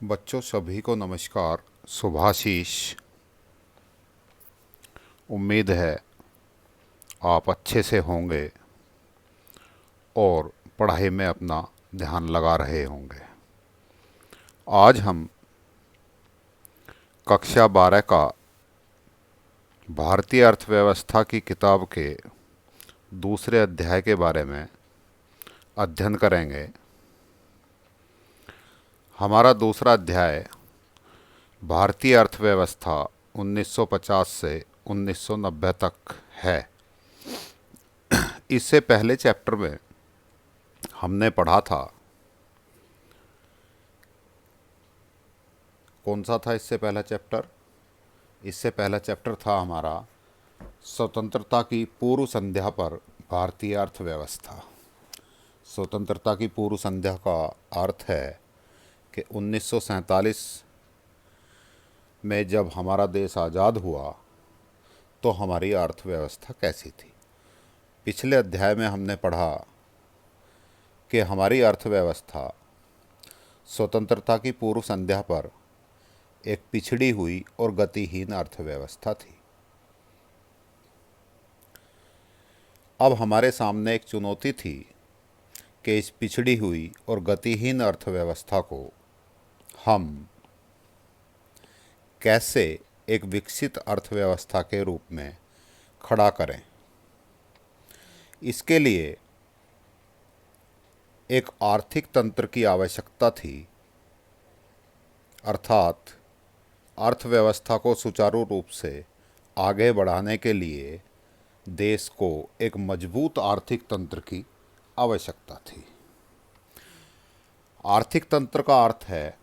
बच्चों सभी को नमस्कार। शुभाशीष। उम्मीद है आप अच्छे से होंगे और पढ़ाई में अपना ध्यान लगा रहे होंगे। आज हम कक्षा 12 का भारतीय अर्थव्यवस्था की किताब के दूसरे अध्याय के बारे में अध्ययन करेंगे। हमारा दूसरा अध्याय भारतीय अर्थव्यवस्था 1950 से 1990 तक है। इससे पहले चैप्टर में हमने पढ़ा था, कौन सा था इससे पहला चैप्टर? इससे पहला चैप्टर था हमारा स्वतंत्रता की पूर्व संध्या पर भारतीय अर्थव्यवस्था। स्वतंत्रता की पूर्व संध्या का अर्थ है कि 1947 में जब हमारा देश आज़ाद हुआ तो हमारी अर्थव्यवस्था कैसी थी। पिछले अध्याय में हमने पढ़ा कि हमारी अर्थव्यवस्था स्वतंत्रता की पूर्व संध्या पर एक पिछड़ी हुई और गतिहीन अर्थव्यवस्था थी। अब हमारे सामने एक चुनौती थी कि इस पिछड़ी हुई और गतिहीन अर्थव्यवस्था को हम कैसे एक विकसित अर्थव्यवस्था के रूप में खड़ा करें। इसके लिए एक आर्थिक तंत्र की आवश्यकता थी, अर्थात अर्थव्यवस्था को सुचारू रूप से आगे बढ़ाने के लिए देश को एक मजबूत आर्थिक तंत्र की आवश्यकता थी। आर्थिक तंत्र का अर्थ है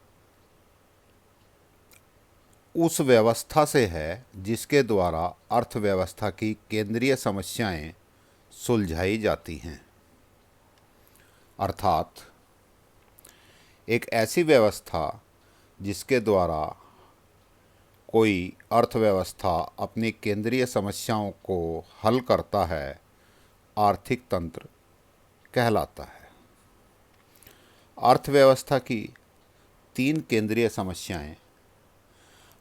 उस व्यवस्था से है जिसके द्वारा अर्थव्यवस्था की केंद्रीय समस्याएं सुलझाई जाती हैं। अर्थात एक ऐसी व्यवस्था जिसके द्वारा कोई अर्थव्यवस्था अपनी केंद्रीय समस्याओं को हल करता है, आर्थिक तंत्र कहलाता है। अर्थव्यवस्था की 3 केंद्रीय समस्याएं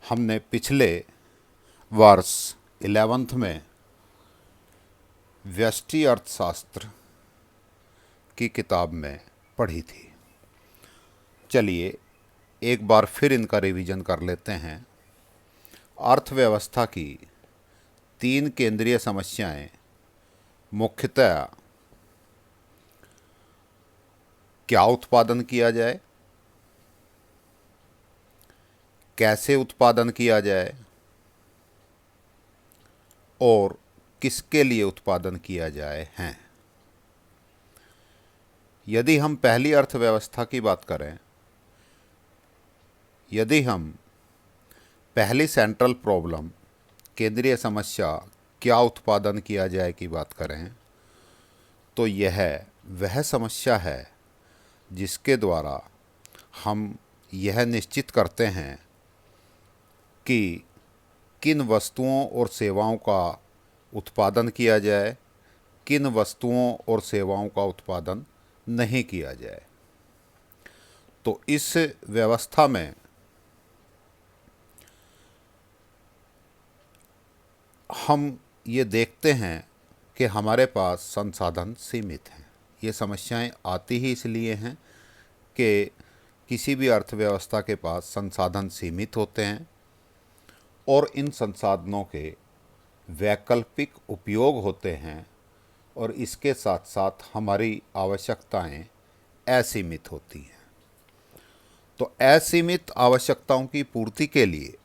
हमने पिछले वर्ष 11th में व्यष्टि अर्थशास्त्र की किताब में पढ़ी थी। चलिए एक बार फिर इनका रिवीजन कर लेते हैं। अर्थव्यवस्था की 3 केंद्रीय समस्याएं मुख्यतः क्या उत्पादन किया जाए, कैसे उत्पादन किया जाए और किसके लिए उत्पादन किया जाए हैं। यदि हम पहली अर्थव्यवस्था की बात करें, यदि हम पहली सेंट्रल प्रॉब्लम, केंद्रीय समस्या क्या उत्पादन किया जाए की बात करें, तो यह वह समस्या है जिसके द्वारा हम यह निश्चित करते हैं कि किन वस्तुओं और सेवाओं का उत्पादन किया जाए, किन वस्तुओं और सेवाओं का उत्पादन नहीं किया जाए। तो इस व्यवस्था में हम ये देखते हैं कि हमारे पास संसाधन सीमित हैं। ये समस्याएं आती ही इसलिए हैं कि किसी भी अर्थव्यवस्था के पास संसाधन सीमित होते हैं और इन संसाधनों के वैकल्पिक उपयोग होते हैं और इसके साथ साथ हमारी आवश्यकताएं असीमित होती हैं। तो असीमित आवश्यकताओं की पूर्ति के लिए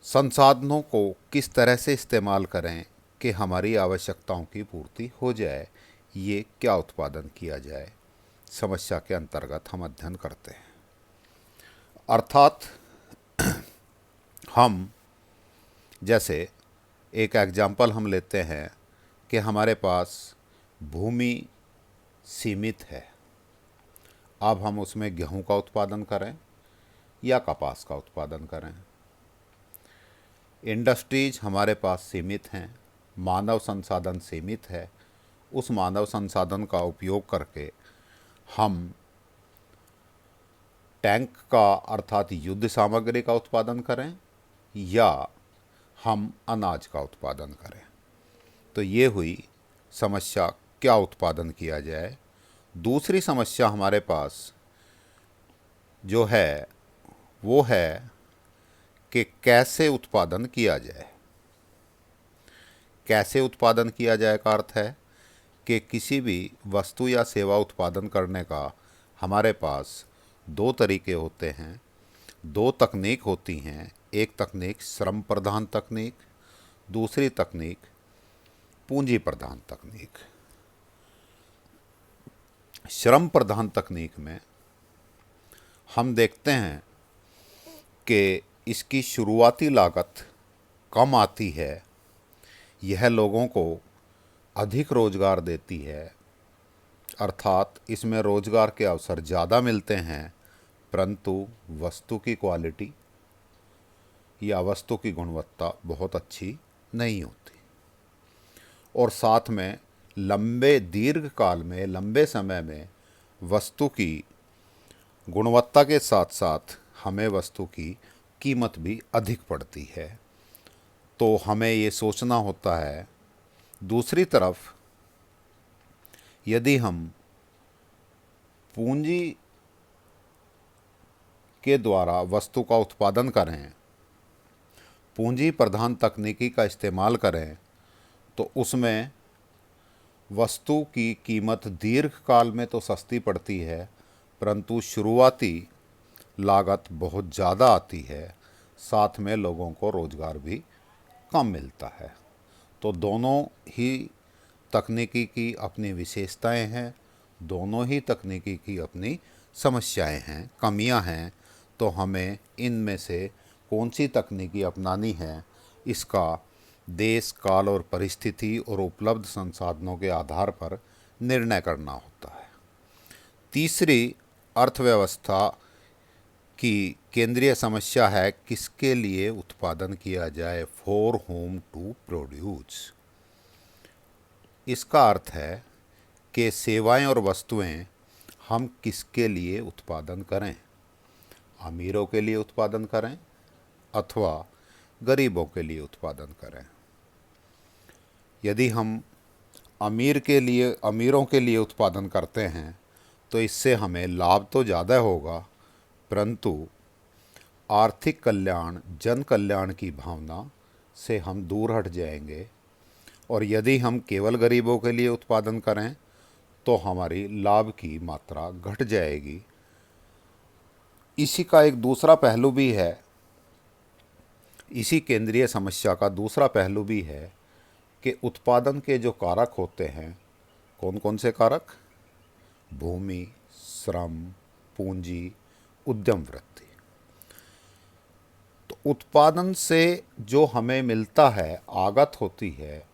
संसाधनों को किस तरह से इस्तेमाल करें कि हमारी आवश्यकताओं की पूर्ति हो जाए, ये क्या उत्पादन किया जाए, समस्या के अंतर्गत हम अध्ययन करते हैं। अर्थात हम जैसे एक एग्जाम्पल हम लेते हैं कि हमारे पास भूमि सीमित है। अब हम उसमें गेहूं का उत्पादन करें या कपास का उत्पादन करें। इंडस्ट्रीज हमारे पास सीमित हैं, मानव संसाधन सीमित है। उस मानव संसाधन का उपयोग करके हम टैंक का अर्थात युद्ध सामग्री का उत्पादन करें या हम अनाज का उत्पादन करें। तो ये हुई समस्या, क्या उत्पादन किया जाए। दूसरी समस्या हमारे पास जो है वो है कि कैसे उत्पादन किया जाए। कैसे उत्पादन किया जाए का अर्थ है कि किसी भी वस्तु या सेवा उत्पादन करने का हमारे पास दो तरीके होते हैं, दो तकनीक होती हैं। एक तकनीक श्रम प्रधान तकनीक, दूसरी तकनीक पूंजी प्रधान तकनीक। श्रम प्रधान तकनीक में हम देखते हैं कि इसकी शुरुआती लागत कम आती है, यह लोगों को अधिक रोजगार देती है, अर्थात इसमें रोजगार के अवसर ज़्यादा मिलते हैं, परंतु वस्तु की क्वालिटी या वस्तु की गुणवत्ता बहुत अच्छी नहीं होती। और साथ में लंबे दीर्घ काल में, लंबे समय में वस्तु की गुणवत्ता के साथ साथ हमें वस्तु की कीमत भी अधिक पड़ती है। तो हमें ये सोचना होता है। दूसरी तरफ यदि हम पूंजी के द्वारा वस्तु का उत्पादन करें, पूंजी प्रधान तकनीकी का इस्तेमाल करें, तो उसमें वस्तु की कीमत दीर्घ काल में तो सस्ती पड़ती है, परंतु शुरुआती लागत बहुत ज़्यादा आती है, साथ में लोगों को रोज़गार भी कम मिलता है। तो दोनों ही तकनीकी की अपनी विशेषताएं हैं, दोनों ही तकनीकी की अपनी समस्याएं हैं, कमियां हैं। तो हमें इनमें से कौन सी तकनीकी अपनानी है, इसका देश, काल और परिस्थिति और उपलब्ध संसाधनों के आधार पर निर्णय करना होता है। तीसरी अर्थव्यवस्था की केंद्रीय समस्या है किसके लिए उत्पादन किया जाए, फॉर होम टू प्रोड्यूस। इसका अर्थ है कि सेवाएं और वस्तुएं हम किसके लिए उत्पादन करें, अमीरों के लिए उत्पादन करें अथवा गरीबों के लिए उत्पादन करें। यदि हम अमीरों के लिए उत्पादन करते हैं तो इससे हमें लाभ तो ज़्यादा होगा, परंतु आर्थिक कल्याण, जन कल्याण की भावना से हम दूर हट जाएंगे। और यदि हम केवल गरीबों के लिए उत्पादन करें तो हमारी लाभ की मात्रा घट जाएगी। इसी का एक दूसरा पहलू भी है, इसी केंद्रीय समस्या का दूसरा पहलू भी है कि उत्पादन के जो कारक होते हैं, कौन कौन से कारक, भूमि, श्रम, पूंजी, उद्यम वृत्ति। तो उत्पादन से जो हमें मिलता है, आगत होती है,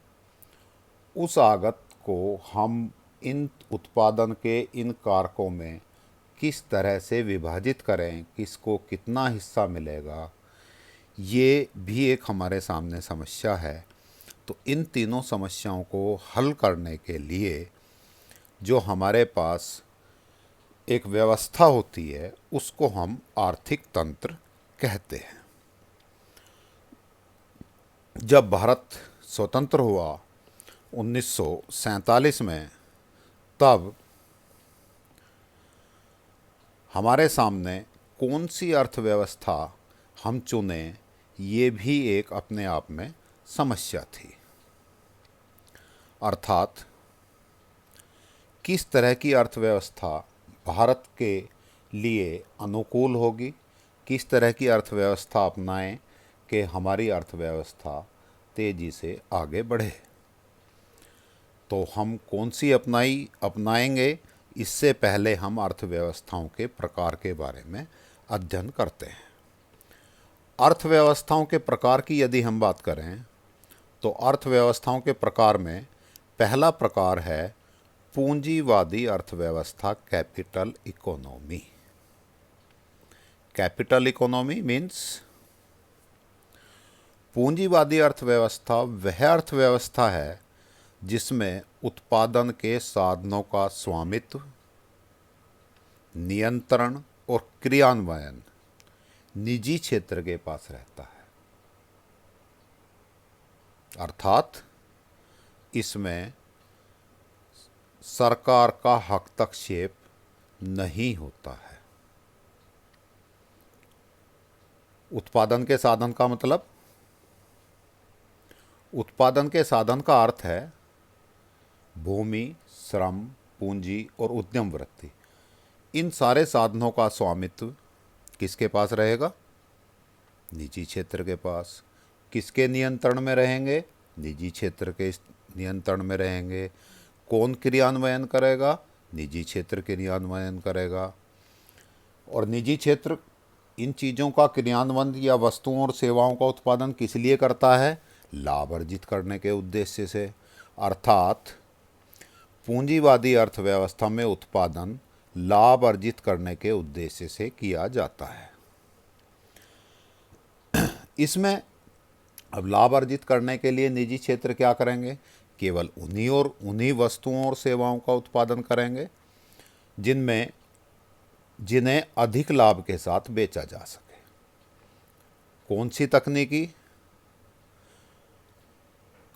उस आगत को हम इन उत्पादन के इन कारकों में किस तरह से विभाजित करें, किसको कितना हिस्सा मिलेगा, ये भी एक हमारे सामने समस्या है। तो इन तीनों समस्याओं को हल करने के लिए जो हमारे पास एक व्यवस्था होती है, उसको हम आर्थिक तंत्र कहते हैं। जब भारत स्वतंत्र हुआ 1947 में, तब हमारे सामने कौन सी अर्थव्यवस्था हम चुने, ये भी एक अपने आप में समस्या थी। अर्थात किस तरह की अर्थव्यवस्था भारत के लिए अनुकूल होगी, किस तरह की अर्थव्यवस्था अपनाएं कि हमारी अर्थव्यवस्था तेज़ी से आगे बढ़े। तो हम कौन सी अपनाएंगे, इससे पहले हम अर्थव्यवस्थाओं के प्रकार के बारे में अध्ययन करते हैं। अर्थव्यवस्थाओं के प्रकार की यदि हम बात करें तो अर्थव्यवस्थाओं के प्रकार में पहला प्रकार है पूंजीवादी अर्थव्यवस्था, capital economy. Capital economy means पूंजीवादी अर्थव्यवस्था वह अर्थव्यवस्था है जिसमें उत्पादन के साधनों का स्वामित्व, नियंत्रण और क्रियान्वयन निजी क्षेत्र के पास रहता है। अर्थात इसमें सरकार का हस्तक्षेप नहीं होता है। उत्पादन के साधन का मतलब, उत्पादन के साधन का अर्थ है भूमि, श्रम, पूंजी और उद्यम वृत्ति। इन सारे साधनों का स्वामित्व किसके पास रहेगा? निजी क्षेत्र के पास। किसके नियंत्रण में रहेंगे? निजी क्षेत्र के नियंत्रण में रहेंगे। कौन क्रियान्वयन करेगा? निजी क्षेत्र क्रियान्वयन करेगा। और निजी क्षेत्र इन चीज़ों का क्रियान्वयन या वस्तुओं और सेवाओं का उत्पादन किस लिए करता है? लाभ अर्जित करने के उद्देश्य से। अर्थात पूंजीवादी अर्थव्यवस्था में उत्पादन लाभ अर्जित करने के उद्देश्य से किया जाता है। इसमें अब लाभ अर्जित करने के लिए निजी क्षेत्र क्या करेंगे? केवल उन्हीं वस्तुओं और सेवाओं का उत्पादन करेंगे जिन्हें अधिक लाभ के साथ बेचा जा सके। कौन सी तकनीकी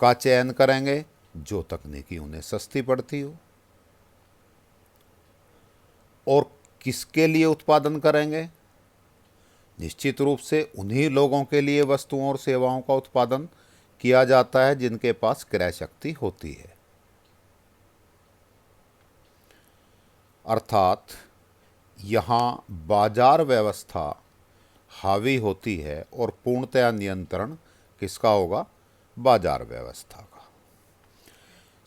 का चयन करेंगे? जो तकनीकी उन्हें सस्ती पड़ती हो। और किसके लिए उत्पादन करेंगे? निश्चित रूप से उन्हीं लोगों के लिए वस्तुओं और सेवाओं का उत्पादन किया जाता है जिनके पास क्रय शक्ति होती है। अर्थात यहाँ बाजार व्यवस्था हावी होती है और पूर्णतया नियंत्रण किसका होगा? बाजार व्यवस्था का।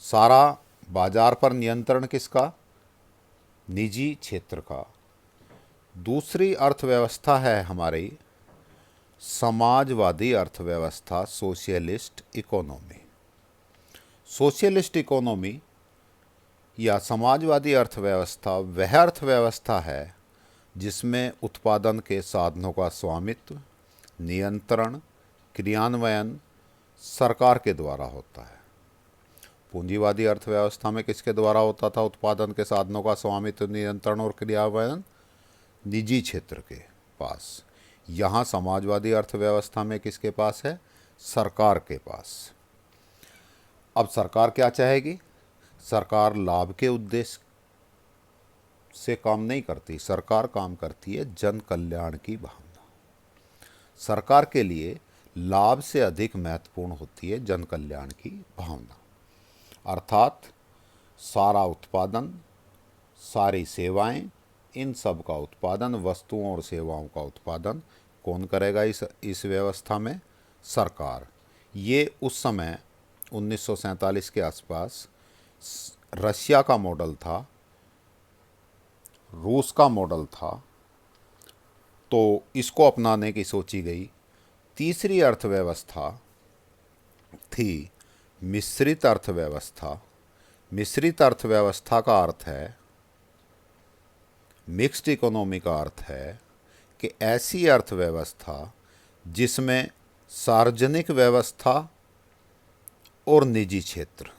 सारा बाजार पर नियंत्रण किसका? निजी क्षेत्र का। दूसरी अर्थव्यवस्था है हमारी समाजवादी अर्थव्यवस्था, सोशलिस्ट इकोनॉमी। सोशलिस्ट इकोनॉमी या समाजवादी अर्थव्यवस्था वह अर्थव्यवस्था है जिसमें उत्पादन के साधनों का स्वामित्व, नियंत्रण, क्रियान्वयन सरकार के द्वारा होता है। पूंजीवादी अर्थव्यवस्था में किसके द्वारा होता था उत्पादन के साधनों का स्वामित्व, नियंत्रण और क्रियान्वयन? निजी क्षेत्र के पास। यहाँ समाजवादी अर्थव्यवस्था में किसके पास है? सरकार के पास। अब सरकार क्या चाहेगी? सरकार लाभ के उद्देश्य से काम नहीं करती। सरकार काम करती है जन कल्याण की भावना। सरकार के लिए लाभ से अधिक महत्वपूर्ण होती है जन कल्याण की भावना। अर्थात सारा उत्पादन, सारी सेवाएं, इन सब का उत्पादन, वस्तुओं और सेवाओं का उत्पादन कौन करेगा इस व्यवस्था में? सरकार। ये उस समय 1947 के आसपास रशिया का मॉडल था, रूस का मॉडल था, तो इसको अपनाने की सोची गई। तीसरी अर्थव्यवस्था थी मिश्रित अर्थव्यवस्था। मिश्रित अर्थव्यवस्था का अर्थ है, मिक्स्ड इकोनॉमी का अर्थ है कि ऐसी अर्थव्यवस्था जिसमें सार्वजनिक व्यवस्था और निजी क्षेत्र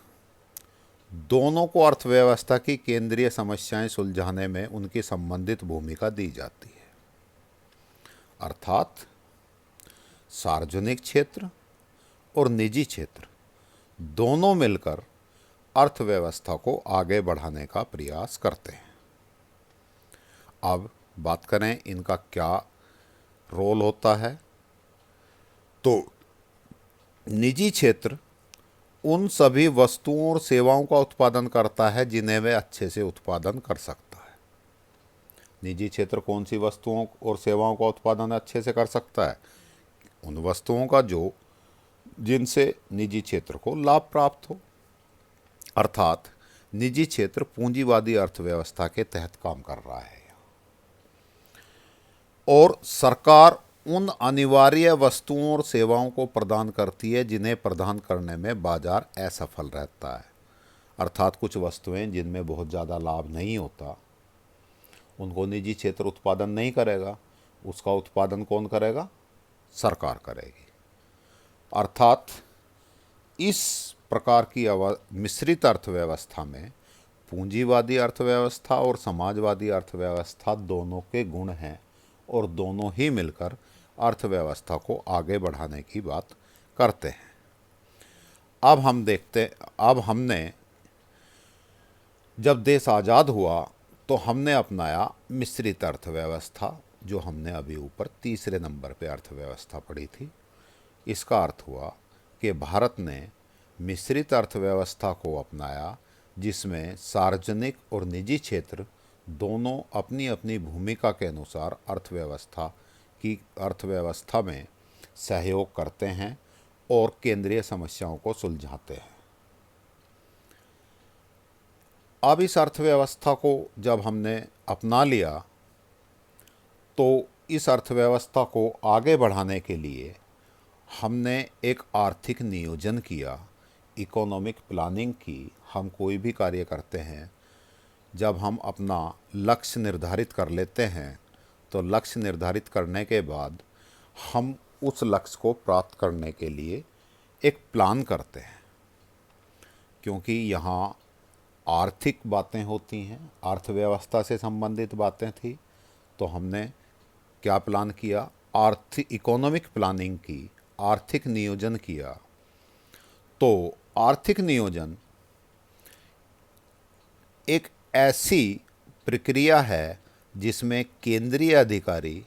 दोनों को अर्थव्यवस्था की केंद्रीय समस्याएं सुलझाने में उनकी संबंधित भूमिका दी जाती है। अर्थात सार्वजनिक क्षेत्र और निजी क्षेत्र दोनों मिलकर अर्थव्यवस्था को आगे बढ़ाने का प्रयास करते हैं। अब बात करें इनका क्या रोल होता है। तो निजी क्षेत्र उन सभी वस्तुओं और सेवाओं का उत्पादन करता है जिन्हें वह अच्छे से उत्पादन कर सकता है। निजी क्षेत्र कौन सी वस्तुओं और सेवाओं का उत्पादन अच्छे से कर सकता है? उन वस्तुओं का जिनसे निजी क्षेत्र को लाभ प्राप्त हो। अर्थात निजी क्षेत्र पूंजीवादी अर्थव्यवस्था के तहत काम कर रहा है और सरकार उन अनिवार्य वस्तुओं और सेवाओं को प्रदान करती है जिन्हें प्रदान करने में बाजार असफल रहता है। अर्थात कुछ वस्तुएं जिनमें बहुत ज़्यादा लाभ नहीं होता उनको निजी क्षेत्र उत्पादन नहीं करेगा, उसका उत्पादन कौन करेगा? सरकार करेगी। अर्थात इस प्रकार की मिश्रित अर्थव्यवस्था में पूंजीवादी अर्थव्यवस्था और समाजवादी अर्थव्यवस्था दोनों के गुण हैं और दोनों ही मिलकर अर्थव्यवस्था को आगे बढ़ाने की बात करते हैं। अब हमने जब देश आज़ाद हुआ तो हमने अपनाया मिश्रित अर्थव्यवस्था, जो हमने अभी ऊपर तीसरे नंबर पे अर्थव्यवस्था पढ़ी थी। इसका अर्थ हुआ कि भारत ने मिश्रित अर्थव्यवस्था को अपनाया, जिसमें सार्वजनिक और निजी क्षेत्र दोनों अपनी अपनी भूमिका के अनुसार अर्थव्यवस्था में सहयोग करते हैं और केंद्रीय समस्याओं को सुलझाते हैं। अब इस अर्थव्यवस्था को जब हमने अपना लिया तो इस अर्थव्यवस्था को आगे बढ़ाने के लिए हमने एक आर्थिक नियोजन किया, इकोनॉमिक प्लानिंग की। हम कोई भी कार्य करते हैं, जब हम अपना लक्ष्य निर्धारित कर लेते हैं तो लक्ष्य निर्धारित करने के बाद हम उस लक्ष्य को प्राप्त करने के लिए एक प्लान करते हैं। क्योंकि यहाँ आर्थिक बातें होती हैं, अर्थव्यवस्था से संबंधित बातें थी, तो हमने क्या प्लान किया? इकोनॉमिक प्लानिंग की, आर्थिक नियोजन किया। तो आर्थिक नियोजन एक ऐसी प्रक्रिया है जिसमें केंद्रीय अधिकारी,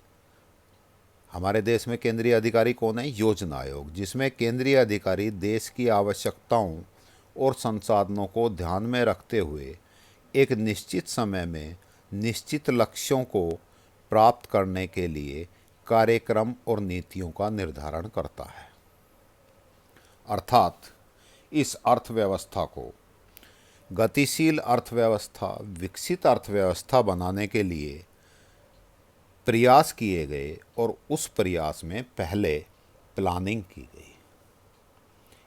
हमारे देश में केंद्रीय अधिकारी कौन है? योजना आयोग। जिसमें केंद्रीय अधिकारी देश की आवश्यकताओं और संसाधनों को ध्यान में रखते हुए एक निश्चित समय में निश्चित लक्ष्यों को प्राप्त करने के लिए कार्यक्रम और नीतियों का निर्धारण करता है। अर्थात इस अर्थव्यवस्था को गतिशील अर्थव्यवस्था, विकसित अर्थव्यवस्था बनाने के लिए प्रयास किए गए और उस प्रयास में पहले प्लानिंग की गई,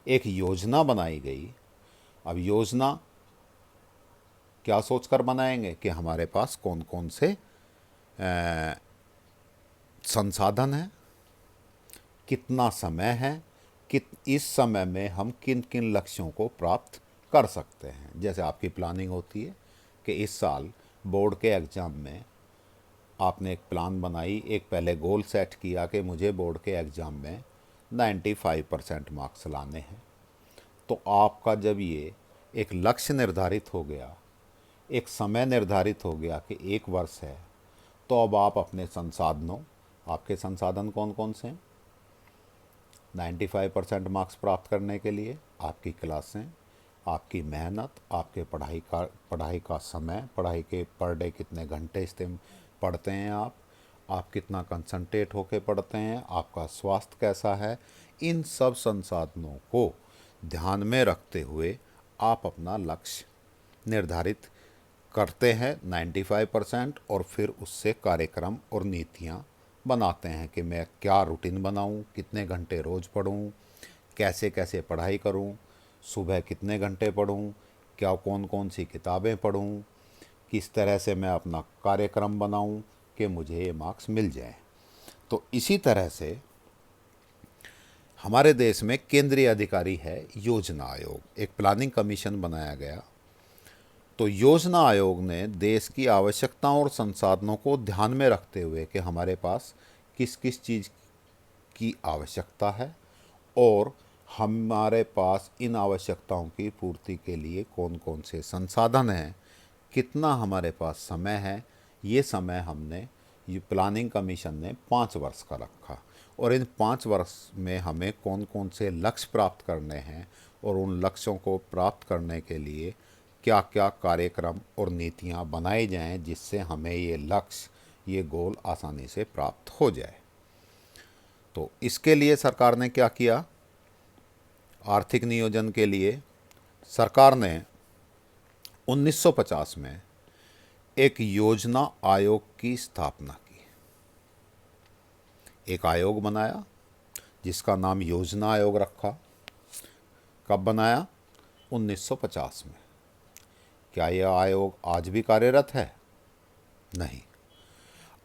एक योजना बनाई गई। अब योजना क्या सोचकर बनाएंगे कि हमारे पास कौन कौन से संसाधन हैं, कितना समय है, इस समय में हम किन किन लक्ष्यों को प्राप्त कर सकते हैं। जैसे आपकी प्लानिंग होती है कि इस साल बोर्ड के एग्ज़ाम में आपने एक प्लान बनाई, एक पहले गोल सेट किया कि मुझे बोर्ड के एग्ज़ाम में 95% मार्क्स लाने हैं। तो आपका जब ये एक लक्ष्य निर्धारित हो गया, एक समय निर्धारित हो गया कि 1 वर्ष है, तो अब आप अपने संसाधनों, आपके संसाधन कौन कौन से हैं? 95% मार्क्स प्राप्त करने के लिए आपकी क्लासें, आपकी मेहनत, आपके पढ़ाई का समय, पढ़ाई के पर डे कितने घंटे पढ़ते हैं आप कितना कंसंट्रेट होकर पढ़ते हैं, आपका स्वास्थ्य कैसा है, इन सब संसाधनों को ध्यान में रखते हुए आप अपना लक्ष्य निर्धारित करते हैं 95%, और फिर उससे कार्यक्रम और नीतियाँ बनाते हैं कि मैं क्या रूटीन बनाऊं, कितने घंटे रोज़ पढूं, कैसे कैसे पढ़ाई करूं, सुबह कितने घंटे पढूं, क्या कौन कौन सी किताबें पढूं, किस तरह से मैं अपना कार्यक्रम बनाऊं कि मुझे ये मार्क्स मिल जाए। तो इसी तरह से हमारे देश में केंद्रीय अधिकारी है योजना आयोग, एक प्लानिंग कमीशन बनाया गया। तो योजना आयोग ने देश की आवश्यकताओं और संसाधनों को ध्यान में रखते हुए कि हमारे पास किस किस चीज़ की आवश्यकता है और हमारे पास इन आवश्यकताओं की पूर्ति के लिए कौन कौन से संसाधन हैं, कितना हमारे पास समय है, ये समय हमने ये प्लानिंग कमीशन ने 5 वर्ष का रखा। और इन 5 वर्ष में हमें कौन कौन से लक्ष्य प्राप्त करने हैं और उन लक्ष्यों को प्राप्त करने के लिए क्या क्या कार्यक्रम और नीतियाँ बनाई जाएं, जिससे हमें ये लक्ष्य, ये गोल आसानी से प्राप्त हो जाए। तो इसके लिए सरकार ने क्या किया? आर्थिक नियोजन के लिए सरकार ने 1950 में एक योजना आयोग की स्थापना की। एक आयोग बनाया जिसका नाम योजना आयोग रखा। कब बनाया? 1950 में। क्या यह आयोग आज भी कार्यरत है? नहीं।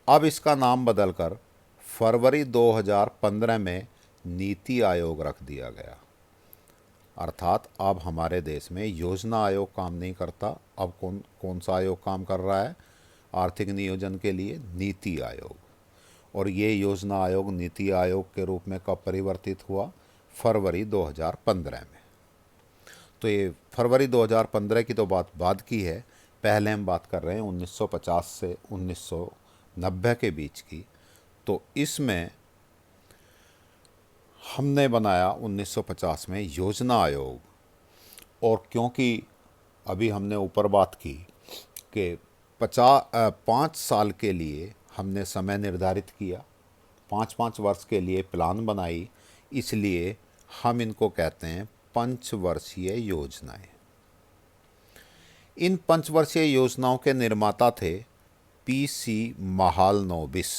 अब इसका नाम बदलकर फरवरी 2015 में नीति आयोग रख दिया गया। अर्थात अब हमारे देश में योजना आयोग काम नहीं करता। अब कौन कौन सा आयोग काम कर रहा है आर्थिक नियोजन के लिए? नीति आयोग। और ये योजना आयोग नीति आयोग के रूप में कब परिवर्तित हुआ? फरवरी 2015 में। तो ये फरवरी 2015 की तो बात बाद की है, पहले हम बात कर रहे हैं 1950 से 1990 के बीच की। तो इसमें हमने बनाया 1950 में योजना आयोग। और क्योंकि अभी हमने ऊपर बात की कि 5 साल के लिए हमने समय निर्धारित किया, 5-5 वर्ष के लिए प्लान बनाई, इसलिए हम इनको कहते हैं पंचवर्षीय योजनाएं। इन पंचवर्षीय योजनाओं के निर्माता थे पीसी महालनोबिस।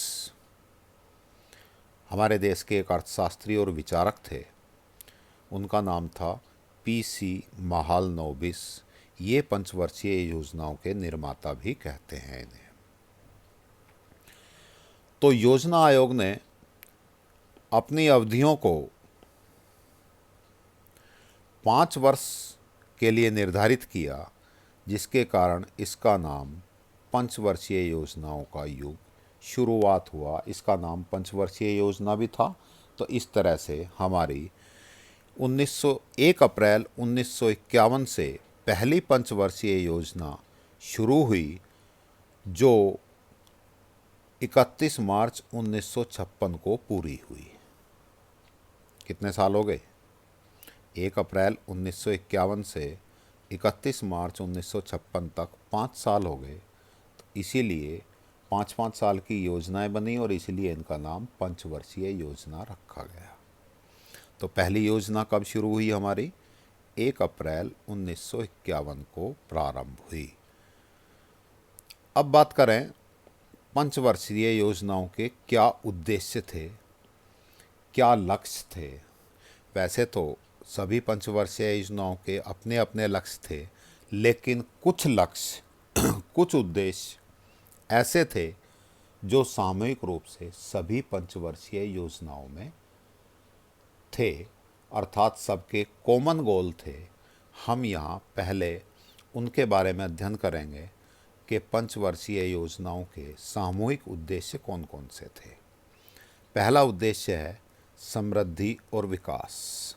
हमारे देश के एक अर्थशास्त्री और विचारक थे, उनका नाम था पीसी महालनोबिस। ये पंचवर्षीय योजनाओं के निर्माता भी कहते हैं इन्हें। तो योजना आयोग ने अपनी अवधियों को 5 वर्ष के लिए निर्धारित किया, जिसके कारण इसका नाम पंचवर्षीय योजनाओं का युग शुरुआत हुआ। इसका नाम पंचवर्षीय योजना भी था। तो इस तरह से हमारी 1 अप्रैल 1951 से पहली पंचवर्षीय योजना शुरू हुई, जो 31 मार्च 1956 को पूरी हुई। कितने साल हो गए? 1 अप्रैल 1951 से 31 मार्च 1956 तक 5 साल हो गए। तो इसीलिए 5-5 साल की योजनाएं बनी और इसीलिए इनका नाम पंचवर्षीय योजना रखा गया। तो पहली योजना कब शुरू हुई हमारी? 1 अप्रैल 1951 को प्रारंभ हुई। अब बात करें पंचवर्षीय योजनाओं के क्या उद्देश्य थे, क्या लक्ष्य थे। वैसे तो सभी पंचवर्षीय योजनाओं के अपने अपने लक्ष्य थे, लेकिन कुछ लक्ष्य कुछ उद्देश्य ऐसे थे जो सामूहिक रूप से सभी पंचवर्षीय योजनाओं में थे, अर्थात सबके कॉमन गोल थे। हम यहाँ पहले उनके बारे में अध्ययन करेंगे कि पंचवर्षीय योजनाओं के सामूहिक उद्देश्य कौन कौन से थे। पहला उद्देश्य है समृद्धि और विकास,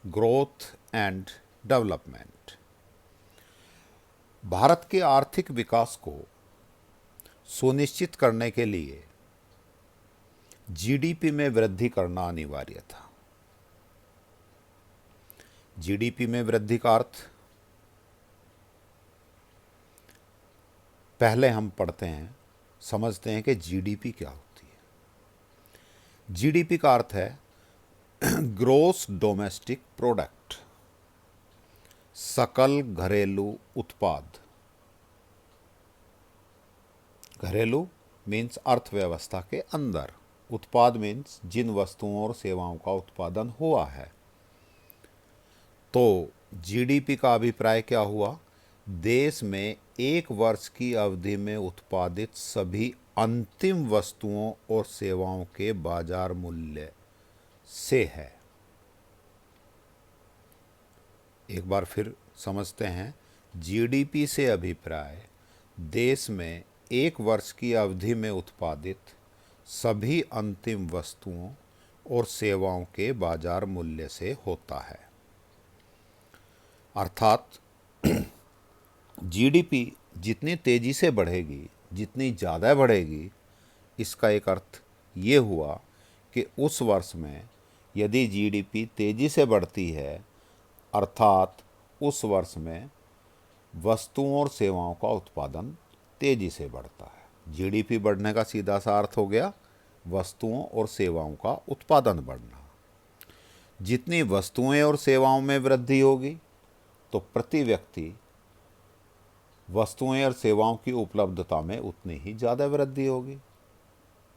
ग्रोथ एंड डेवलपमेंट। भारत के आर्थिक विकास को सुनिश्चित करने के लिए जीडीपी में वृद्धि करना अनिवार्य था। जीडीपी में वृद्धि का अर्थ पहले हम पढ़ते हैं, समझते हैं कि जीडीपी क्या होती है। जीडीपी का अर्थ है ग्रोस डोमेस्टिक प्रोडक्ट, सकल घरेलू उत्पाद। घरेलू मीन्स अर्थव्यवस्था के अंदर, उत्पाद मीन्स जिन वस्तुओं और सेवाओं का उत्पादन हुआ है। तो जीडीपी का अभिप्राय क्या हुआ? देश में 1 वर्ष की अवधि में उत्पादित सभी अंतिम वस्तुओं और सेवाओं के बाजार मूल्य से है। एक बार फिर समझते हैं, जीडीपी से अभिप्राय देश में 1 वर्ष की अवधि में उत्पादित सभी अंतिम वस्तुओं और सेवाओं के बाजार मूल्य से होता है। अर्थात जीडीपी जितनी तेज़ी से बढ़ेगी, जितनी ज़्यादा बढ़ेगी, इसका एक अर्थ ये हुआ कि उस वर्ष में यदि जीडीपी तेज़ी से बढ़ती है, अर्थात उस वर्ष में वस्तुओं और सेवाओं का उत्पादन तेज़ी से बढ़ता है। जीडीपी बढ़ने का सीधा सा अर्थ हो गया वस्तुओं और सेवाओं का उत्पादन बढ़ना। जितनी वस्तुएं और सेवाओं में वृद्धि होगी, तो प्रति व्यक्ति वस्तुएं और सेवाओं की उपलब्धता में उतनी ही ज़्यादा वृद्धि होगी।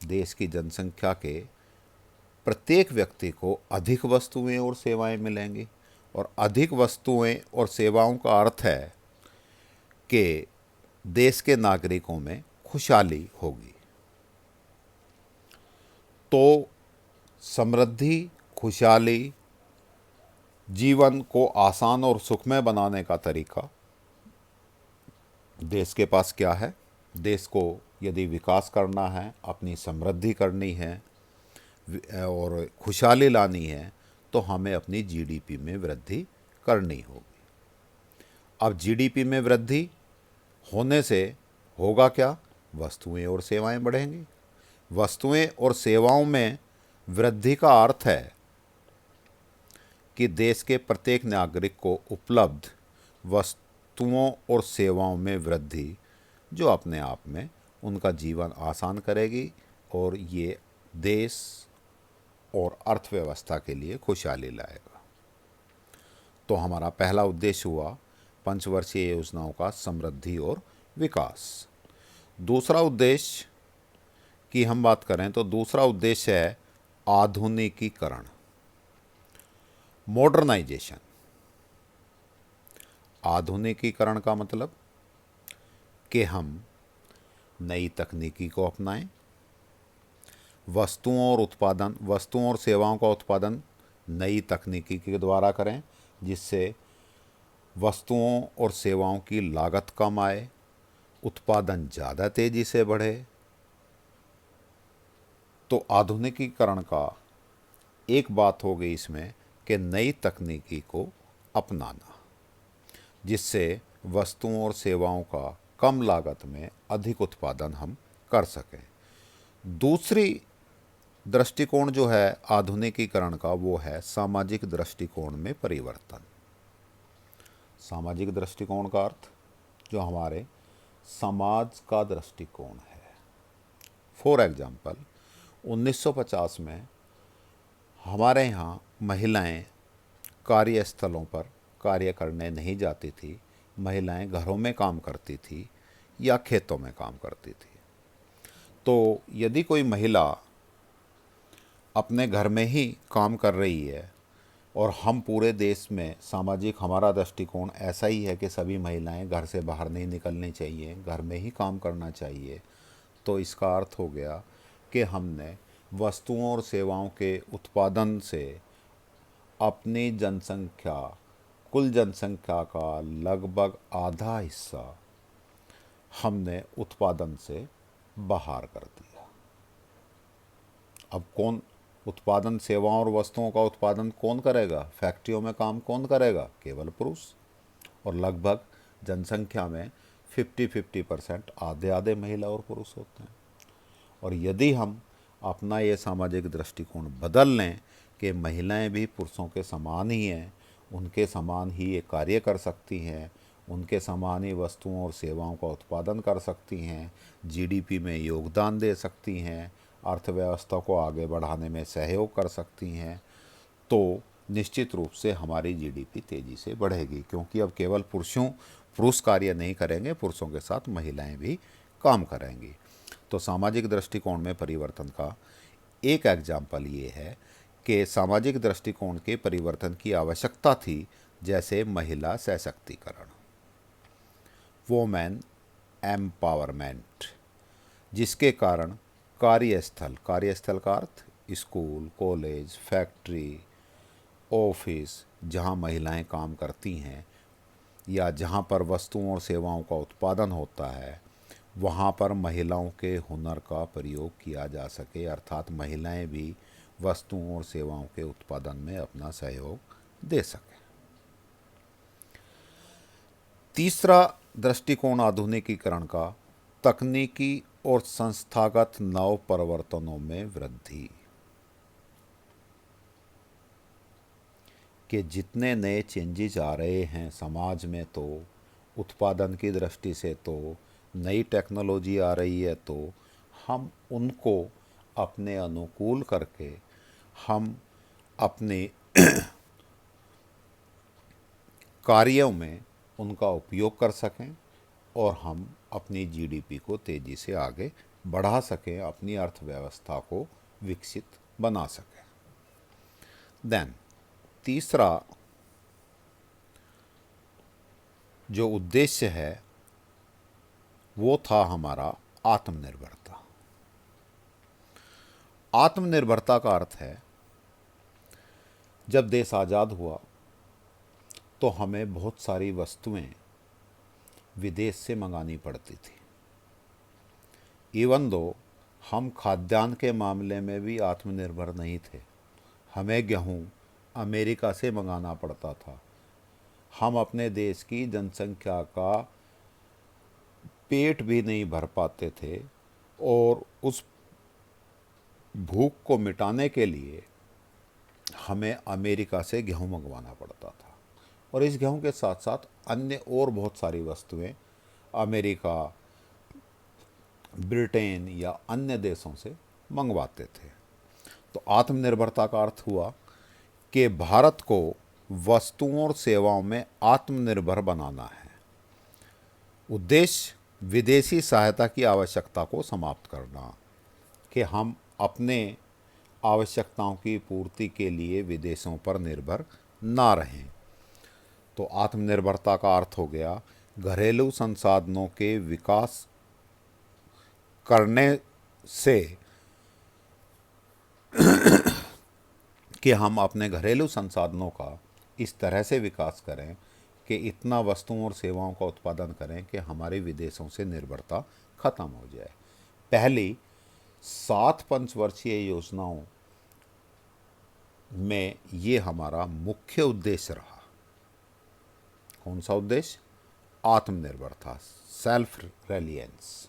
देश की जनसंख्या के प्रत्येक व्यक्ति को अधिक वस्तुएं और सेवाएं मिलेंगी, और अधिक वस्तुएं और सेवाओं का अर्थ है कि देश के नागरिकों में खुशहाली होगी। तो समृद्धि, खुशहाली जीवन को आसान और सुखमय बनाने का तरीका देश के पास क्या है। देश को यदि विकास करना है, अपनी समृद्धि करनी है और खुशहाली लानी है, तो हमें अपनी जीडीपी में वृद्धि करनी होगी। अब जीडीपी में वृद्धि होने से होगा क्या? वस्तुएं और सेवाएं बढ़ेंगी। वस्तुएं और सेवाओं में वृद्धि का अर्थ है कि देश के प्रत्येक नागरिक को उपलब्ध वस्तुओं और सेवाओं में वृद्धि, जो अपने आप में उनका जीवन आसान करेगी और ये देश और अर्थव्यवस्था के लिए खुशहाली लाएगा। तो हमारा पहला उद्देश्य हुआ पंचवर्षीय योजनाओं का समृद्धि और विकास। दूसरा उद्देश्य की हम बात करें तो दूसरा उद्देश्य है आधुनिकीकरण, मॉडर्नाइजेशन। आधुनिकीकरण का मतलब कि हम नई तकनीकी को अपनाएं, वस्तुओं और सेवाओं का उत्पादन नई तकनीकी के द्वारा करें, जिससे वस्तुओं और सेवाओं की लागत कम आए, उत्पादन ज़्यादा तेज़ी से बढ़े। तो आधुनिकीकरण का एक बात हो गई इसमें कि नई तकनीकी को अपनाना, जिससे वस्तुओं और सेवाओं का कम लागत में अधिक उत्पादन हम कर सकें। दूसरी दृष्टिकोण जो है आधुनिकीकरण का, वो है सामाजिक दृष्टिकोण में परिवर्तन। सामाजिक दृष्टिकोण का अर्थ जो हमारे समाज का दृष्टिकोण है। फॉर एग्जाम्पल 1950 में हमारे यहाँ महिलाएं कार्यस्थलों पर कार्य करने नहीं जाती थी। महिलाएं घरों में काम करती थी या खेतों में काम करती थी। तो यदि कोई महिला अपने घर में ही काम कर रही है और हम पूरे देश में सामाजिक हमारा दृष्टिकोण ऐसा ही है कि सभी महिलाएं घर से बाहर नहीं निकलनी चाहिए, घर में ही काम करना चाहिए, तो इसका अर्थ हो गया कि हमने वस्तुओं और सेवाओं के उत्पादन से अपनी जनसंख्या, कुल जनसंख्या का लगभग आधा हिस्सा हमने उत्पादन से बाहर कर दिया। अब कौन उत्पादन, सेवाओं और वस्तुओं का उत्पादन कौन करेगा? फैक्ट्रियों में काम कौन करेगा? केवल पुरुष। और लगभग जनसंख्या में 50-50% आधे आधे महिला और पुरुष होते हैं। और यदि हम अपना ये सामाजिक दृष्टिकोण बदल लें कि महिलाएं भी पुरुषों के समान ही हैं, उनके समान ही ये कार्य कर सकती हैं, उनके समान ही वस्तुओं और सेवाओं का उत्पादन कर सकती हैं, जीडीपी में योगदान दे सकती हैं, अर्थव्यवस्था को आगे बढ़ाने में सहयोग कर सकती हैं, तो निश्चित रूप से हमारी जीडीपी तेज़ी से बढ़ेगी। क्योंकि अब केवल पुरुष कार्य नहीं करेंगे, पुरुषों के साथ महिलाएं भी काम करेंगी। तो सामाजिक दृष्टिकोण में परिवर्तन का एक एग्जाम्पल ये है कि सामाजिक दृष्टिकोण के परिवर्तन की आवश्यकता थी, जैसे महिला सशक्तिकरण, वोमेन एम्पावरमेंट, जिसके कारण कार्यस्थल का अर्थ स्कूल, कॉलेज, फैक्ट्री, ऑफिस, जहाँ महिलाएं काम करती हैं या जहाँ पर वस्तुओं और सेवाओं का उत्पादन होता है, वहाँ पर महिलाओं के हुनर का प्रयोग किया जा सके, अर्थात महिलाएं भी वस्तुओं और सेवाओं के उत्पादन में अपना सहयोग दे सकें। तीसरा दृष्टिकोण आधुनिकीकरण का तकनीकी और संस्थागत नव परिवर्तनों में वृद्धि, कि जितने नए चेंजेस आ रहे हैं समाज में, तो उत्पादन की दृष्टि से तो नई टेक्नोलॉजी आ रही है, तो हम उनको अपने अनुकूल करके हम अपने कार्यों में उनका उपयोग कर सकें और हम अपनी जीडीपी को तेज़ी से आगे बढ़ा सकें, अपनी अर्थव्यवस्था को विकसित बना सकें। देन तीसरा जो उद्देश्य है वो था हमारा आत्मनिर्भरता। आत्मनिर्भरता का अर्थ है, जब देश आज़ाद हुआ तो हमें बहुत सारी वस्तुएं विदेश से मंगानी पड़ती थी। इवन दो हम खाद्यान्न के मामले में भी आत्मनिर्भर नहीं थे, हमें गेहूँ अमेरिका से मंगाना पड़ता था। हम अपने देश की जनसंख्या का पेट भी नहीं भर पाते थे और उस भूख को मिटाने के लिए हमें अमेरिका से गेहूँ मंगवाना पड़ता था। और इस गेहूँ के साथ साथ अन्य और बहुत सारी वस्तुएं अमेरिका, ब्रिटेन या अन्य देशों से मंगवाते थे। तो आत्मनिर्भरता का अर्थ हुआ कि भारत को वस्तुओं और सेवाओं में आत्मनिर्भर बनाना है। उद्देश्य विदेशी सहायता की आवश्यकता को समाप्त करना, कि हम अपने आवश्यकताओं की पूर्ति के लिए विदेशों पर निर्भर ना रहें। तो आत्मनिर्भरता का अर्थ हो गया घरेलू संसाधनों के विकास करने से, कि हम अपने घरेलू संसाधनों का इस तरह से विकास करें कि इतना वस्तुओं और सेवाओं का उत्पादन करें कि हमारी विदेशों से निर्भरता खत्म हो जाए। पहली 7 पंचवर्षीय योजनाओं में ये हमारा मुख्य उद्देश्य रहा। कौन सा उद्देश्य? आत्मनिर्भरता, सेल्फ रिलायंस।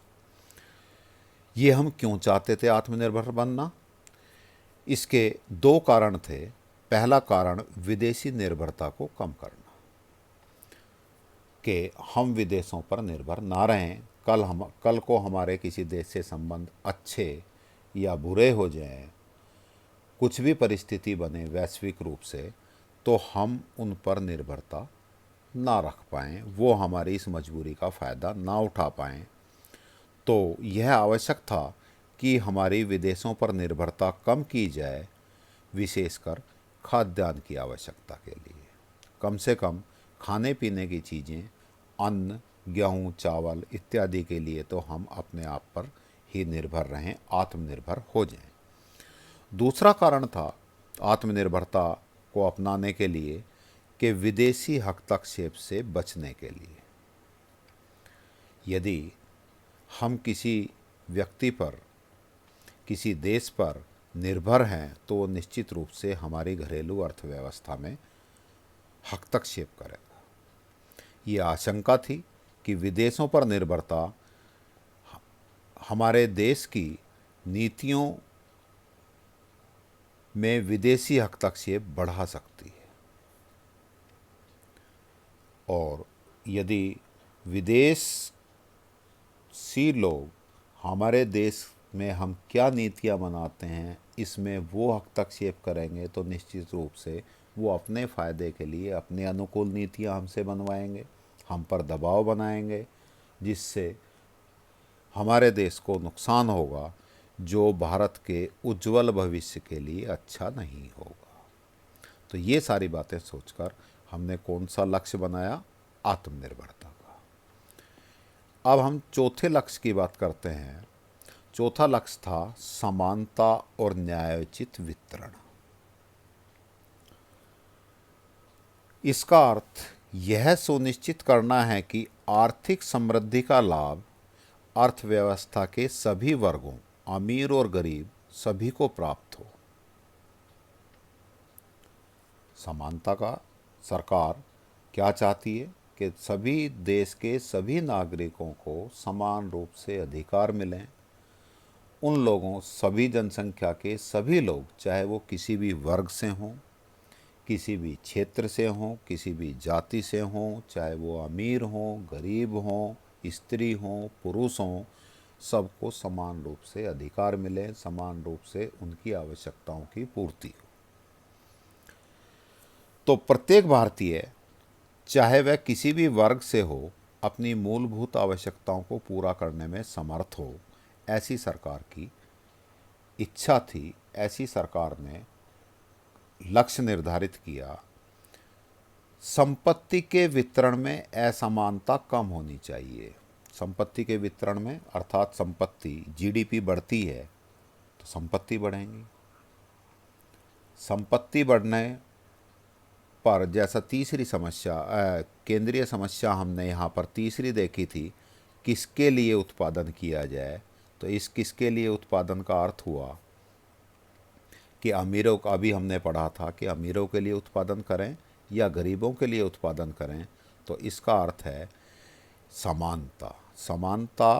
ये हम क्यों चाहते थे आत्मनिर्भर बनना? इसके 2 कारण थे। पहला कारण विदेशी निर्भरता को कम करना, कि हम विदेशों पर निर्भर ना रहें। कल को हमारे किसी देश से संबंध अच्छे या बुरे हो जाएं, कुछ भी परिस्थिति बने वैश्विक रूप से, तो हम उन पर निर्भरता ना रख पाएँ, वो हमारी इस मजबूरी का फ़ायदा ना उठा पाएँ। तो यह आवश्यक था कि हमारी विदेशों पर निर्भरता कम की जाए, विशेषकर खाद्यान्न की आवश्यकता के लिए। कम से कम खाने पीने की चीज़ें, अन्न, गेहूँ, चावल इत्यादि के लिए तो हम अपने आप पर ही निर्भर रहें, आत्मनिर्भर हो जाएं। दूसरा कारण था आत्मनिर्भरता को अपनाने के लिए कि विदेशी हस्तक्षेप से बचने के लिए। यदि हम किसी व्यक्ति पर, किसी देश पर निर्भर हैं, तो वो निश्चित रूप से हमारी घरेलू अर्थव्यवस्था में हस्तक्षेप करेगा। ये आशंका थी कि विदेशों पर निर्भरता हमारे देश की नीतियों में विदेशी हस्तक्षेप बढ़ा सकती है। और यदि विदेशी लोग हमारे देश में हम क्या नीतियां बनाते हैं इसमें वो हस्तक्षेप करेंगे, तो निश्चित रूप से वो अपने फ़ायदे के लिए अपने अनुकूल नीतियां हमसे बनवाएंगे, हम पर दबाव बनाएंगे, जिससे हमारे देश को नुकसान होगा, जो भारत के उज्जवल भविष्य के लिए अच्छा नहीं होगा। तो ये सारी बातें सोचकर हमने कौन सा लक्ष्य बनाया? आत्मनिर्भरता का। अब हम चौथे लक्ष्य की बात करते हैं। चौथा लक्ष्य था समानता और न्यायोचित वितरण। इसका अर्थ यह सुनिश्चित करना है कि आर्थिक समृद्धि का लाभ अर्थव्यवस्था के सभी वर्गों, अमीर और गरीब, सभी को प्राप्त हो। समानता का सरकार क्या चाहती है कि सभी देश के सभी नागरिकों को समान रूप से अधिकार मिलें। उन लोगों, सभी जनसंख्या के सभी लोग, चाहे वो किसी भी वर्ग से हों, किसी भी क्षेत्र से हों, किसी भी जाति से हों, चाहे वो अमीर हों, गरीब हों, स्त्री हों, पुरुष हों, सबको समान रूप से अधिकार मिले, समान रूप से उनकी आवश्यकताओं की पूर्ति हो। तो प्रत्येक भारतीय, चाहे वह किसी भी वर्ग से हो, अपनी मूलभूत आवश्यकताओं को पूरा करने में समर्थ हो, ऐसी सरकार की इच्छा थी। ऐसी सरकार ने लक्ष्य निर्धारित किया। संपत्ति के वितरण में असमानता कम होनी चाहिए। संपत्ति के वितरण में, अर्थात संपत्ति, जीडीपी बढ़ती है तो संपत्ति बढ़ेंगी। संपत्ति बढ़ने पर जैसा तीसरी समस्या केंद्रीय समस्या हमने यहाँ पर तीसरी देखी थी, किसके लिए उत्पादन किया जाए, तो इस किसके लिए उत्पादन का अर्थ हुआ कि अमीरों का, अभी हमने पढ़ा था कि अमीरों के लिए उत्पादन करें या गरीबों के लिए उत्पादन करें, तो इसका अर्थ है समानता। समानता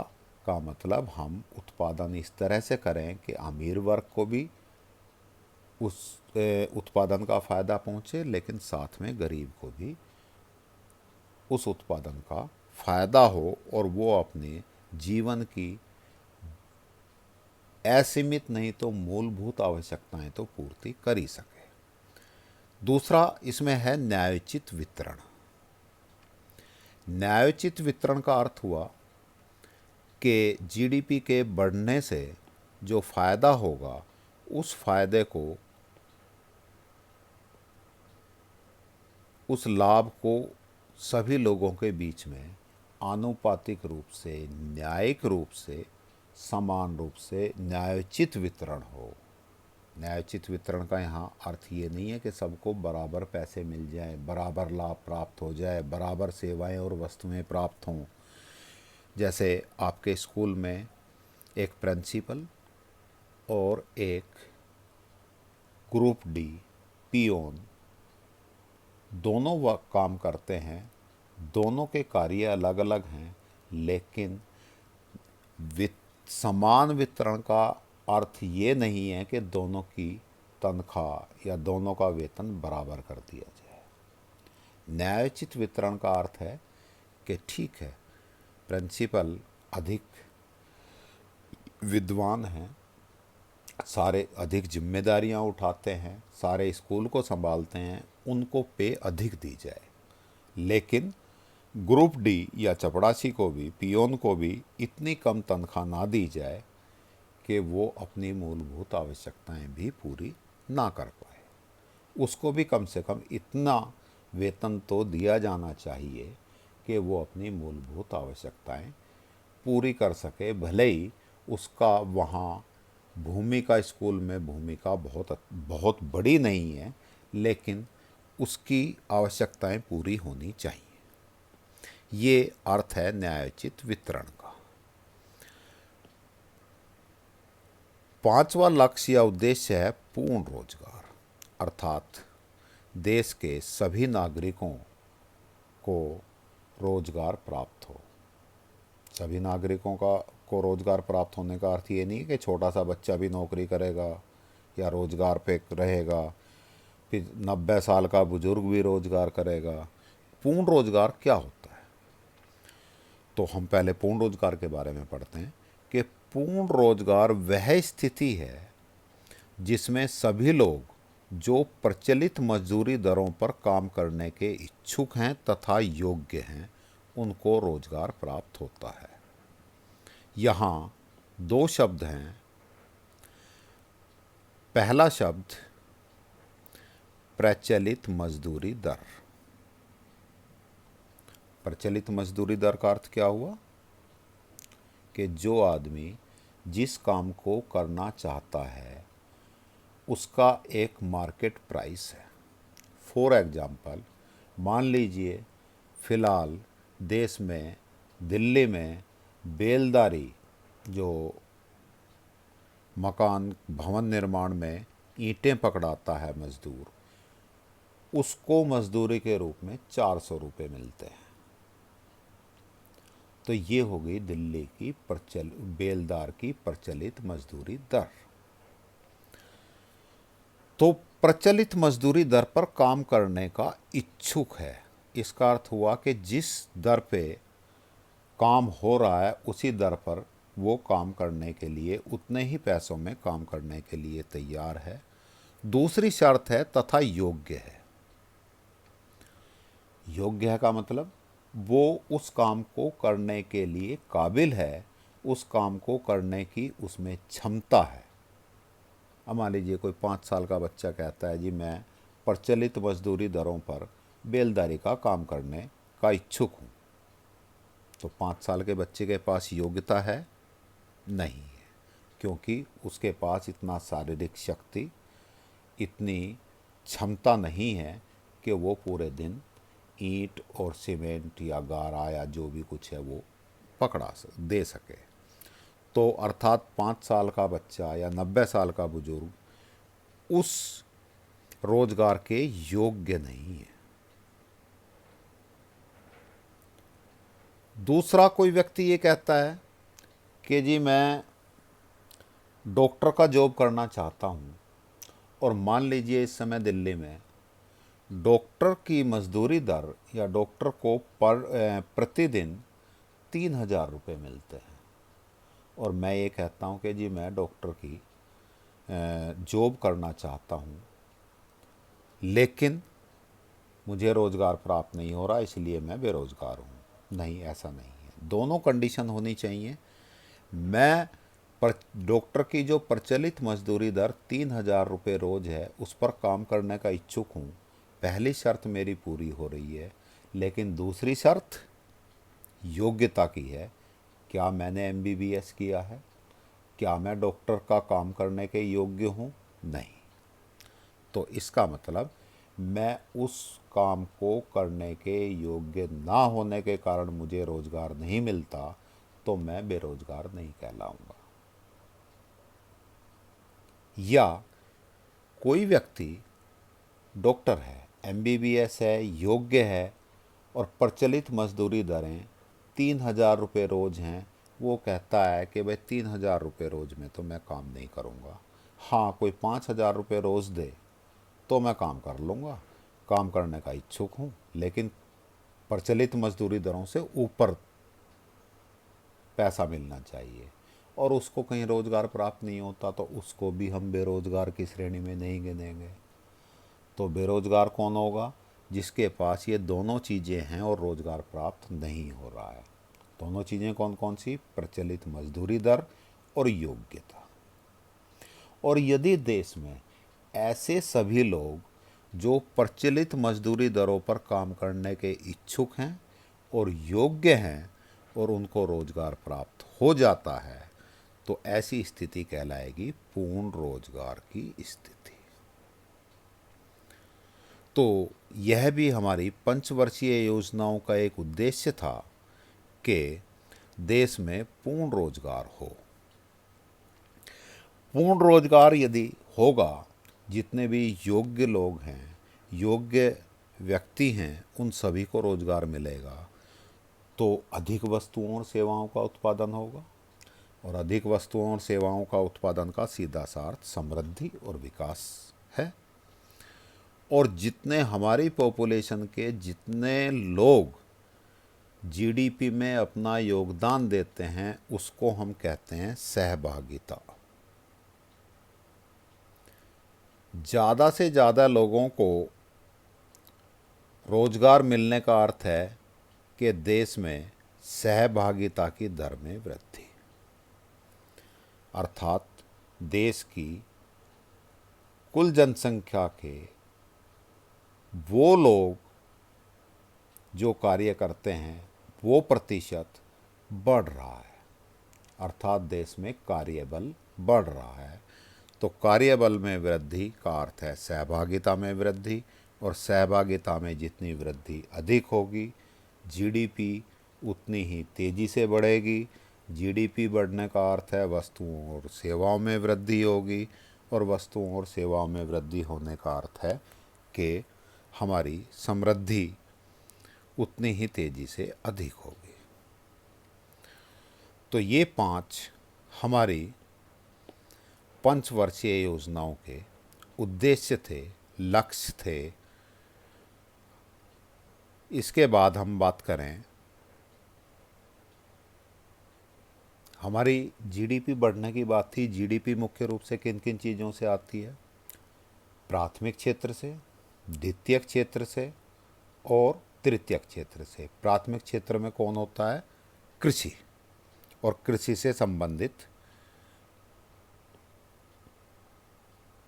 का मतलब हम उत्पादन इस तरह से करें कि अमीर वर्ग को भी उस उत्पादन का फ़ायदा पहुँचे, लेकिन साथ में गरीब को भी उस उत्पादन का फ़ायदा हो और वो अपने जीवन की असीमित नहीं तो मूलभूत आवश्यकताएं तो पूर्ति कर ही सके। दूसरा इसमें है न्यायोचित वितरण। न्यायोचित वितरण का अर्थ हुआ कि जीडीपी के बढ़ने से जो फ़ायदा होगा उस फ़ायदे को, उस लाभ को सभी लोगों के बीच में आनुपातिक रूप से, न्यायिक रूप से, समान रूप से न्यायोचित वितरण हो। न्यायोचित वितरण का यहाँ अर्थ ये नहीं है कि सबको बराबर पैसे मिल जाएं, बराबर लाभ प्राप्त हो जाए, बराबर सेवाएं और वस्तुएं प्राप्त हों। जैसे आपके स्कूल में एक प्रिंसिपल और एक ग्रुप डी पियोन दोनों वह काम करते हैं, दोनों के कार्य अलग अलग हैं, लेकिन समान वितरण का अर्थ ये नहीं है कि दोनों की तनख्वाह या दोनों का वेतन बराबर कर दिया जाए। न्यायोचित वितरण का अर्थ है कि ठीक है, प्रिंसिपल अधिक विद्वान हैं, सारे अधिक जिम्मेदारियां उठाते हैं, सारे स्कूल को संभालते हैं, उनको पे अधिक दी जाए, लेकिन ग्रुप डी या चपड़ासी को भी, पियोन को भी इतनी कम तनख्वाह ना दी जाए कि वो अपनी मूलभूत आवश्यकताएं भी पूरी ना कर पाए। उसको भी कम से कम इतना वेतन तो दिया जाना चाहिए कि वो अपनी मूलभूत आवश्यकताएं पूरी कर सके। भले ही उसका वहाँ भूमिका, स्कूल में भूमिका बहुत बड़ी नहीं है, लेकिन उसकी आवश्यकताएं पूरी होनी चाहिए। ये अर्थ है न्यायोचित वितरण का। पांचवा लक्ष्य या उद्देश्य है पूर्ण रोजगार, अर्थात देश के सभी नागरिकों को रोजगार प्राप्त हो। सभी नागरिकों को रोजगार प्राप्त होने का अर्थ ये नहीं है कि छोटा सा बच्चा भी नौकरी करेगा या रोजगार पे रहेगा, फिर 90 साल का बुजुर्ग भी रोजगार करेगा। पूर्ण रोजगार क्या होता है, तो हम पहले पूर्ण रोजगार के बारे में पढ़ते हैं कि पूर्ण रोजगार वह स्थिति है जिसमें सभी लोग जो प्रचलित मजदूरी दरों पर काम करने के इच्छुक हैं तथा योग्य हैं, उनको रोजगार प्राप्त होता है। यहाँ दो शब्द हैं। पहला शब्द प्रचलित मजदूरी दर। प्रचलित मजदूरी दर का अर्थ क्या हुआ कि जो आदमी जिस काम को करना चाहता है उसका एक मार्केट प्राइस है। फॉर एग्जाम्पल, मान लीजिए फ़िलहाल देश में, दिल्ली में बेलदारी, जो मकान भवन निर्माण में ईंटें पकड़ाता है मज़दूर, उसको मज़दूरी के रूप में 400 रुपये मिलते हैं। तो ये हो गई दिल्ली की बेलदार की प्रचलित मजदूरी दर। तो प्रचलित मजदूरी दर पर काम करने का इच्छुक है, इसका अर्थ हुआ कि जिस दर पे काम हो रहा है उसी दर पर वो काम करने के लिए, उतने ही पैसों में काम करने के लिए तैयार है। दूसरी शर्त है तथा योग्य है। योग्य है का मतलब वो उस काम को करने के लिए काबिल है, उस काम को करने की उसमें क्षमता है। अब मान लीजिए कोई 5 साल का बच्चा कहता है जी मैं प्रचलित मजदूरी दरों पर बेलदारी का काम करने का इच्छुक हूँ, तो 5 साल के बच्चे के पास योग्यता है? नहीं है, क्योंकि उसके पास इतना शारीरिक शक्ति, इतनी क्षमता नहीं है कि वो पूरे दिन ईंट और सीमेंट या गारा या जो भी कुछ है वो दे सके। तो अर्थात 5 साल का बच्चा या 90 साल का बुजुर्ग उस रोजगार के योग्य नहीं है। दूसरा कोई व्यक्ति ये कहता है कि जी मैं डॉक्टर का जॉब करना चाहता हूँ, और मान लीजिए इस समय दिल्ली में डॉक्टर की मजदूरी दर या डॉक्टर को प्रतिदिन 3,000 रुपये मिलते हैं, और मैं ये कहता हूँ कि जी मैं डॉक्टर की जॉब करना चाहता हूँ, लेकिन मुझे रोज़गार प्राप्त नहीं हो रहा, इसलिए मैं बेरोज़गार हूँ। नहीं, ऐसा नहीं है। दोनों कंडीशन होनी चाहिए। मैं डॉक्टर की जो प्रचलित मजदूरी दर 3,000 रुपये रोज़ है उस पर काम करने का इच्छुक हूँ। पहली शर्त मेरी पूरी हो रही है, लेकिन दूसरी शर्त योग्यता की है। क्या मैंने MBBS किया है? क्या मैं डॉक्टर का काम करने के योग्य हूँ? नहीं। तो इसका मतलब मैं उस काम को करने के योग्य ना होने के कारण मुझे रोज़गार नहीं मिलता, तो मैं बेरोज़गार नहीं कहलाऊंगा। या कोई व्यक्ति डॉक्टर है, MBBS है, योग्य है, और प्रचलित मजदूरी दरें 3,000 रुपये रोज़ हैं, वो कहता है कि भाई 3,000 रुपये रोज़ में तो मैं काम नहीं करूँगा। हाँ, कोई 5,000 रुपये रोज़ दे तो मैं काम कर लूँगा, काम करने का इच्छुक हूँ, लेकिन प्रचलित मजदूरी दरों से ऊपर पैसा मिलना चाहिए, और उसको कहीं रोज़गार प्राप्त नहीं होता तो उसको भी हम बेरोज़गार की श्रेणी में नहीं गिनेंगे। तो बेरोज़गार कौन होगा? जिसके पास ये दोनों चीज़ें हैं और रोज़गार प्राप्त नहीं हो रहा है। दोनों चीज़ें कौन कौन सी? प्रचलित मजदूरी दर और योग्यता। और यदि देश में ऐसे सभी लोग जो प्रचलित मजदूरी दरों पर काम करने के इच्छुक हैं और योग्य हैं और उनको रोज़गार प्राप्त हो जाता है, तो ऐसी स्थिति कहलाएगी पूर्ण रोज़गार की स्थिति। तो यह भी हमारी पंचवर्षीय योजनाओं का एक उद्देश्य था कि देश में पूर्ण रोज़गार हो। पूर्ण रोज़गार यदि होगा, जितने भी योग्य लोग हैं, योग्य व्यक्ति हैं, उन सभी को रोज़गार मिलेगा, तो अधिक वस्तुओं और सेवाओं का उत्पादन होगा, और अधिक वस्तुओं और सेवाओं का उत्पादन का सीधा सा अर्थ समृद्धि और विकास है। और जितने हमारी पॉपुलेशन के जितने लोग GDP में अपना योगदान देते हैं उसको हम कहते हैं सहभागिता। ज़्यादा से ज़्यादा लोगों को रोज़गार मिलने का अर्थ है कि देश में सहभागिता की दर में वृद्धि, अर्थात देश की कुल जनसंख्या के वो लोग जो कार्य करते हैं वो प्रतिशत बढ़ रहा है, अर्थात देश में कार्यबल बढ़ रहा है। तो कार्यबल में वृद्धि का अर्थ है सहभागिता में वृद्धि, और सहभागिता में जितनी वृद्धि अधिक होगी GDP उतनी ही तेज़ी से बढ़ेगी। GDP बढ़ने का अर्थ है वस्तुओं और सेवाओं में वृद्धि होगी, और वस्तुओं और सेवाओं में वृद्धि होने का अर्थ है कि हमारी समृद्धि उतनी ही तेज़ी से अधिक होगी। तो ये 5 हमारी पंचवर्षीय योजनाओं के उद्देश्य थे, लक्ष्य थे। इसके बाद हम बात करें, हमारी GDP बढ़ने की बात थी। GDP मुख्य रूप से किन किन चीज़ों से आती है? प्राथमिक क्षेत्र से, द्वितीयक क्षेत्र से और तृतीयक क्षेत्र से। प्राथमिक क्षेत्र में कौन होता है? कृषि और कृषि से संबंधित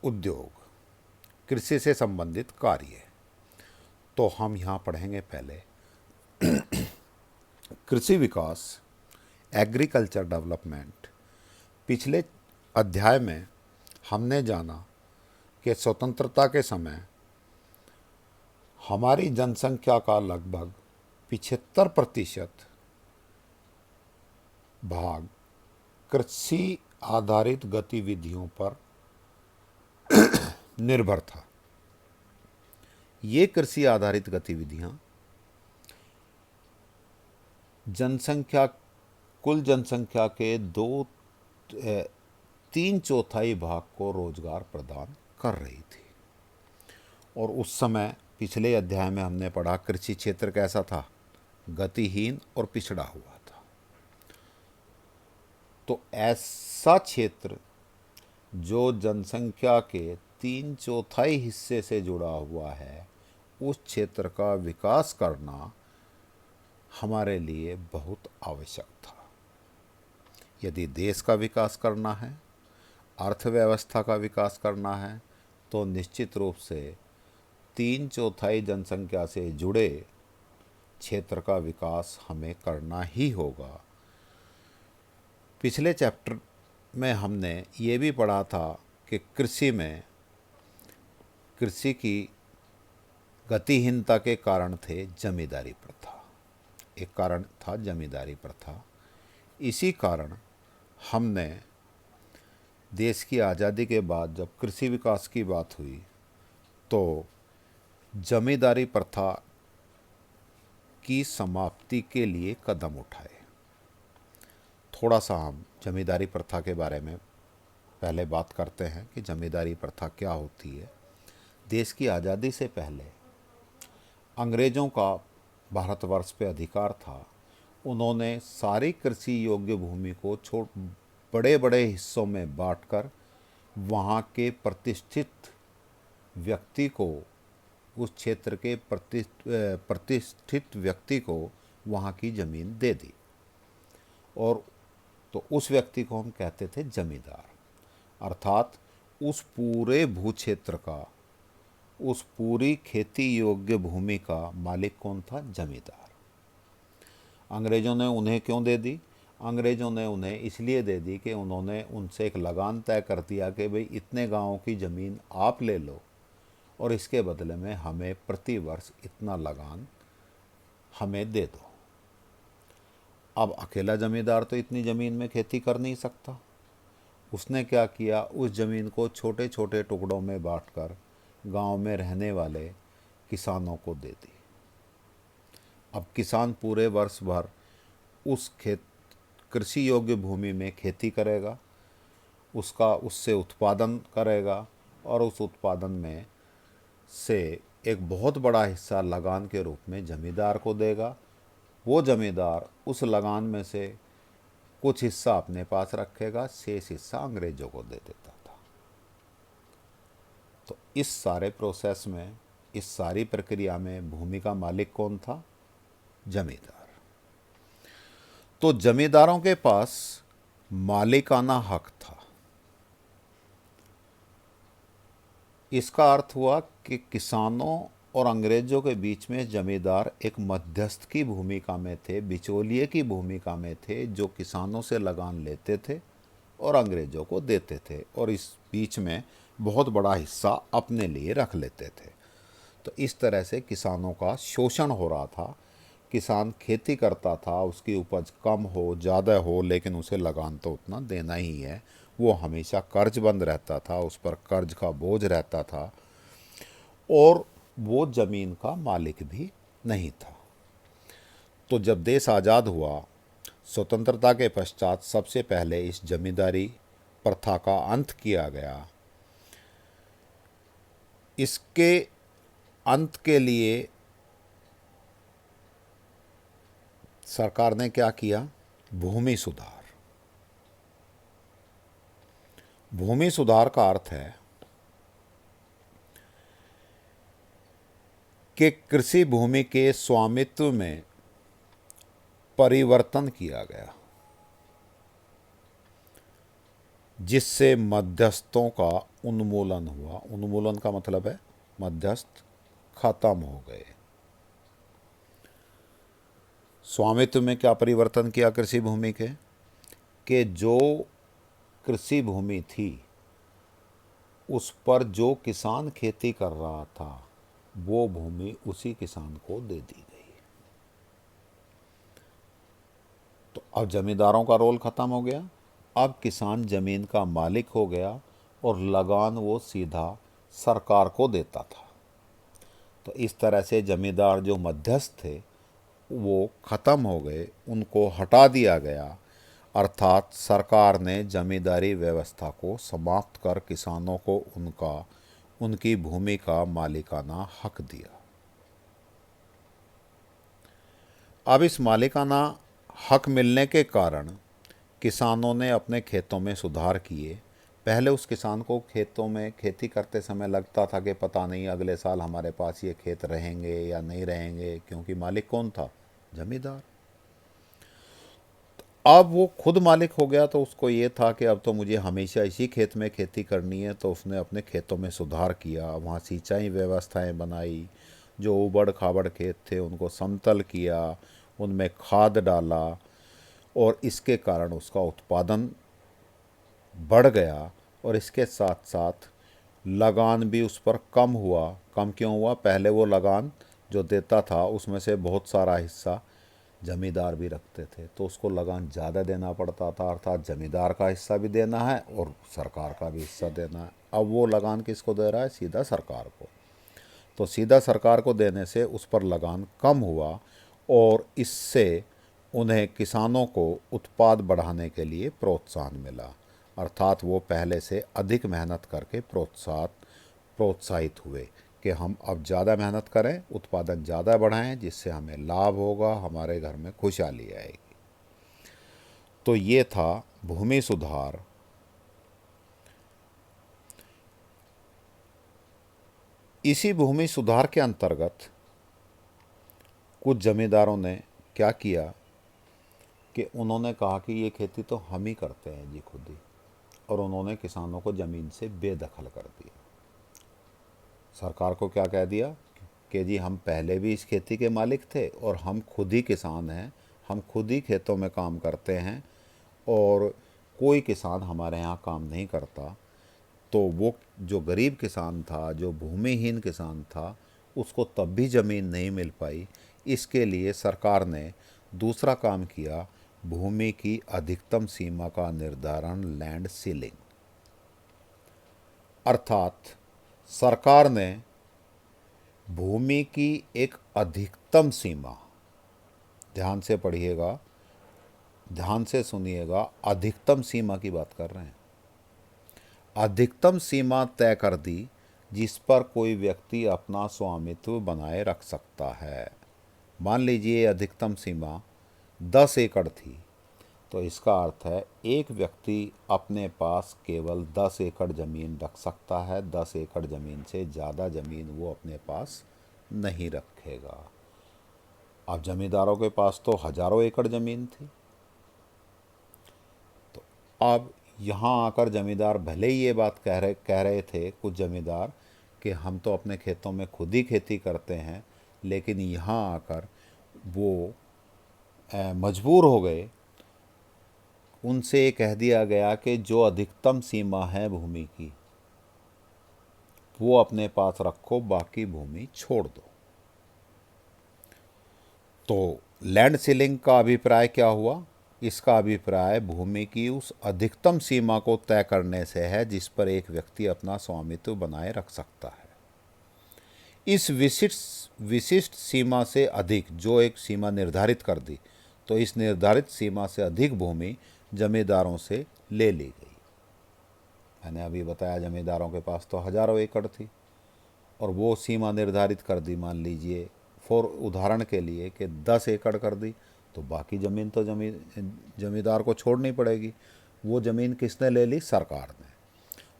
उद्योग, कृषि से संबंधित कार्य। तो हम यहाँ पढ़ेंगे पहले कृषि विकास, एग्रीकल्चर डेवलपमेंट। पिछले अध्याय में हमने जाना कि स्वतंत्रता के समय हमारी जनसंख्या का लगभग 75% भाग कृषि आधारित गतिविधियों पर निर्भर था। ये कृषि आधारित गतिविधियां जनसंख्या कुल जनसंख्या के 3/4 भाग को रोजगार प्रदान कर रही थी। और उस समय पिछले अध्याय में हमने पढ़ा कृषि क्षेत्र कैसा था, गतिहीन और पिछड़ा हुआ था। तो ऐसा क्षेत्र जो जनसंख्या के 3/4 हिस्से से जुड़ा हुआ है, उस क्षेत्र का विकास करना हमारे लिए बहुत आवश्यक था। यदि देश का विकास करना है, अर्थव्यवस्था का विकास करना है, तो निश्चित रूप से 3/4 जनसंख्या से जुड़े क्षेत्र का विकास हमें करना ही होगा। पिछले चैप्टर में हमने ये भी पढ़ा था कि कृषि की गतिहीनता के कारण थे जमींदारी प्रथा। एक कारण था जमींदारी प्रथा। इसी कारण हमने देश की आज़ादी के बाद जब कृषि विकास की बात हुई तो जमींदारी प्रथा की समाप्ति के लिए कदम उठाए। थोड़ा सा हम जमींदारी प्रथा के बारे में पहले बात करते हैं कि जमींदारी प्रथा क्या होती है। देश की आज़ादी से पहले अंग्रेज़ों का भारतवर्ष पे अधिकार था। उन्होंने सारी कृषि योग्य भूमि को बड़े बड़े हिस्सों में बांटकर वहाँ के प्रतिष्ठित व्यक्ति को, उस क्षेत्र के प्रतिष्ठित व्यक्ति को वहाँ की ज़मीन दे दी। और तो उस व्यक्ति को हम कहते थे जमींदार। अर्थात उस पूरे भूक्षेत्र का, उस पूरी खेती योग्य भूमि का मालिक कौन था? जमींदार। अंग्रेज़ों ने उन्हें क्यों दे दी? अंग्रेज़ों ने उन्हें इसलिए दे दी कि उन्होंने उनसे एक लगान तय कर दिया कि भाई इतने गांवों की ज़मीन आप ले लो और इसके बदले में हमें प्रति वर्ष इतना लगान हमें दे दो। अब अकेला ज़मींदार तो इतनी ज़मीन में खेती कर नहीं सकता। उसने क्या किया, उस ज़मीन को छोटे छोटे टुकड़ों में बांटकर गांव में रहने वाले किसानों को दे दी। अब किसान पूरे वर्ष भर उस कृषि योग्य भूमि में खेती करेगा, उससे उत्पादन करेगा और उस उत्पादन में से एक बहुत बड़ा हिस्सा लगान के रूप में ज़मींदार को देगा। वो ज़मींदार उस लगान में से कुछ हिस्सा अपने पास रखेगा, शेष हिस्सा अंग्रेज़ों को दे देता था। तो इस सारे प्रोसेस में, इस सारी प्रक्रिया में भूमि का मालिक कौन था? जमींदार। तो जमींदारों के पास मालिकाना हक था। इसका अर्थ हुआ कि किसानों और अंग्रेज़ों के बीच में जमींदार एक मध्यस्थ की भूमिका में थे, बिचौलिए की भूमिका में थे, जो किसानों से लगान लेते थे और अंग्रेज़ों को देते थे और इस बीच में बहुत बड़ा हिस्सा अपने लिए रख लेते थे। तो इस तरह से किसानों का शोषण हो रहा था। किसान खेती करता था, उसकी उपज कम हो ज़्यादा हो, लेकिन उसे लगान तो उतना देना ही है। वो हमेशा कर्जबंद रहता था, उस पर कर्ज का बोझ रहता था और वो ज़मीन का मालिक भी नहीं था। तो जब देश आज़ाद हुआ, स्वतंत्रता के पश्चात सबसे पहले इस जमींदारी प्रथा का अंत किया गया। इसके अंत के लिए सरकार ने क्या किया? भूमि सुधार। भूमि सुधार का अर्थ है कि कृषि भूमि के स्वामित्व में परिवर्तन किया गया, जिससे मध्यस्थों का उन्मूलन हुआ। उन्मूलन का मतलब है मध्यस्थ खत्म हो गए। स्वामित्व में क्या परिवर्तन किया कृषि भूमि के? कि जो कृषि भूमि थी उस पर जो किसान खेती कर रहा था वो भूमि उसी किसान को दे दी गई। तो अब जमींदारों का रोल ख़त्म हो गया। अब किसान ज़मीन का मालिक हो गया और लगान वो सीधा सरकार को देता था। तो इस तरह से जमींदार जो मध्यस्थ थे वो ख़त्म हो गए, उनको हटा दिया गया। अर्थात सरकार ने जमींदारी व्यवस्था को समाप्त कर किसानों को उनकी भूमि का मालिकाना हक दिया। अब इस मालिकाना हक मिलने के कारण किसानों ने अपने खेतों में सुधार किए। पहले उस किसान को खेतों में खेती करते समय लगता था कि पता नहीं अगले साल हमारे पास ये खेत रहेंगे या नहीं रहेंगे, क्योंकि मालिक कौन था? जमींदार। अब वो खुद मालिक हो गया तो उसको ये था कि अब तो मुझे हमेशा इसी खेत में खेती करनी है। तो उसने अपने खेतों में सुधार किया, वहाँ सिंचाई व्यवस्थाएं बनाई, जो उबड़ खाबड़ खेत थे उनको समतल किया, उनमें खाद डाला और इसके कारण उसका उत्पादन बढ़ गया। और इसके साथ साथ लगान भी उस पर कम हुआ। कम क्यों हुआ? पहले वो लगान जो देता था उसमें से बहुत सारा हिस्सा जमींदार भी रखते थे, तो उसको लगान ज़्यादा देना पड़ता था। अर्थात जमींदार का हिस्सा भी देना है और सरकार का भी हिस्सा देना है। अब वो लगान किसको दे रहा है? सीधा सरकार को। तो सीधा सरकार को देने से उस पर लगान कम हुआ और इससे उन्हें किसानों को उत्पाद बढ़ाने के लिए प्रोत्साहन मिला। अर्थात वो पहले से अधिक मेहनत करके प्रोत्साहित हुए कि हम अब ज़्यादा मेहनत करें, उत्पादन ज़्यादा बढ़ाएं, जिससे हमें लाभ होगा, हमारे घर में खुशहाली आएगी। तो ये था भूमि सुधार। इसी भूमि सुधार के अंतर्गत कुछ जमींदारों ने क्या किया कि उन्होंने कहा कि ये खेती तो हम ही करते हैं जी खुद ही, और उन्होंने किसानों को ज़मीन से बेदखल कर दिया। सरकार को क्या कह दिया कि जी हम पहले भी इस खेती के मालिक थे और हम खुद ही किसान हैं, हम खुद ही खेतों में काम करते हैं और कोई किसान हमारे यहाँ काम नहीं करता। तो वो जो गरीब किसान था, जो भूमिहीन किसान था, उसको तब भी ज़मीन नहीं मिल पाई। इसके लिए सरकार ने दूसरा काम किया, भूमि की अधिकतम सीमा का निर्धारण, लैंड सीलिंग। अर्थात सरकार ने भूमि की एक अधिकतम सीमा, ध्यान से पढ़िएगा, ध्यान से सुनिएगा, अधिकतम सीमा की बात कर रहे हैं। अधिकतम सीमा तय कर दी जिस पर कोई व्यक्ति अपना स्वामित्व बनाए रख सकता है। मान लीजिए अधिकतम सीमा 10 एकड़ थी, तो इसका अर्थ है एक व्यक्ति अपने पास केवल 10 एकड़ ज़मीन रख सकता है। 10 एकड़ ज़मीन से ज़्यादा ज़मीन वो अपने पास नहीं रखेगा। अब जमींदारों के पास तो हज़ारों एकड़ ज़मीन थी। तो अब यहाँ आकर जमींदार भले ही ये बात कह रहे थे कुछ जमींदार कि हम तो अपने खेतों में खुद ही खेती करते हैं, लेकिन यहाँ आकर वो मजबूर हो गए। उनसे ये कह दिया गया कि जो अधिकतम सीमा है भूमि की वो अपने पास रखो, बाकी भूमि छोड़ दो। तो लैंड सीलिंग का अभिप्राय क्या हुआ? इसका अभिप्राय भूमि की उस अधिकतम सीमा को तय करने से है जिस पर एक व्यक्ति अपना स्वामित्व बनाए रख सकता है। इस विशिष्ट सीमा से अधिक जो एक सीमा निर्धारित कर दी, तो इस निर्धारित सीमा से अधिक भूमि जमींदारों से ले ली गई। मैंने अभी बताया जमींदारों के पास तो हज़ारों एकड़ थी और वो सीमा निर्धारित कर दी, मान लीजिए फॉर उदाहरण के लिए कि 10 एकड़ कर दी, तो बाकी ज़मीन तो जमींदार को छोड़नी पड़ेगी। वो ज़मीन किसने ले ली? सरकार ने।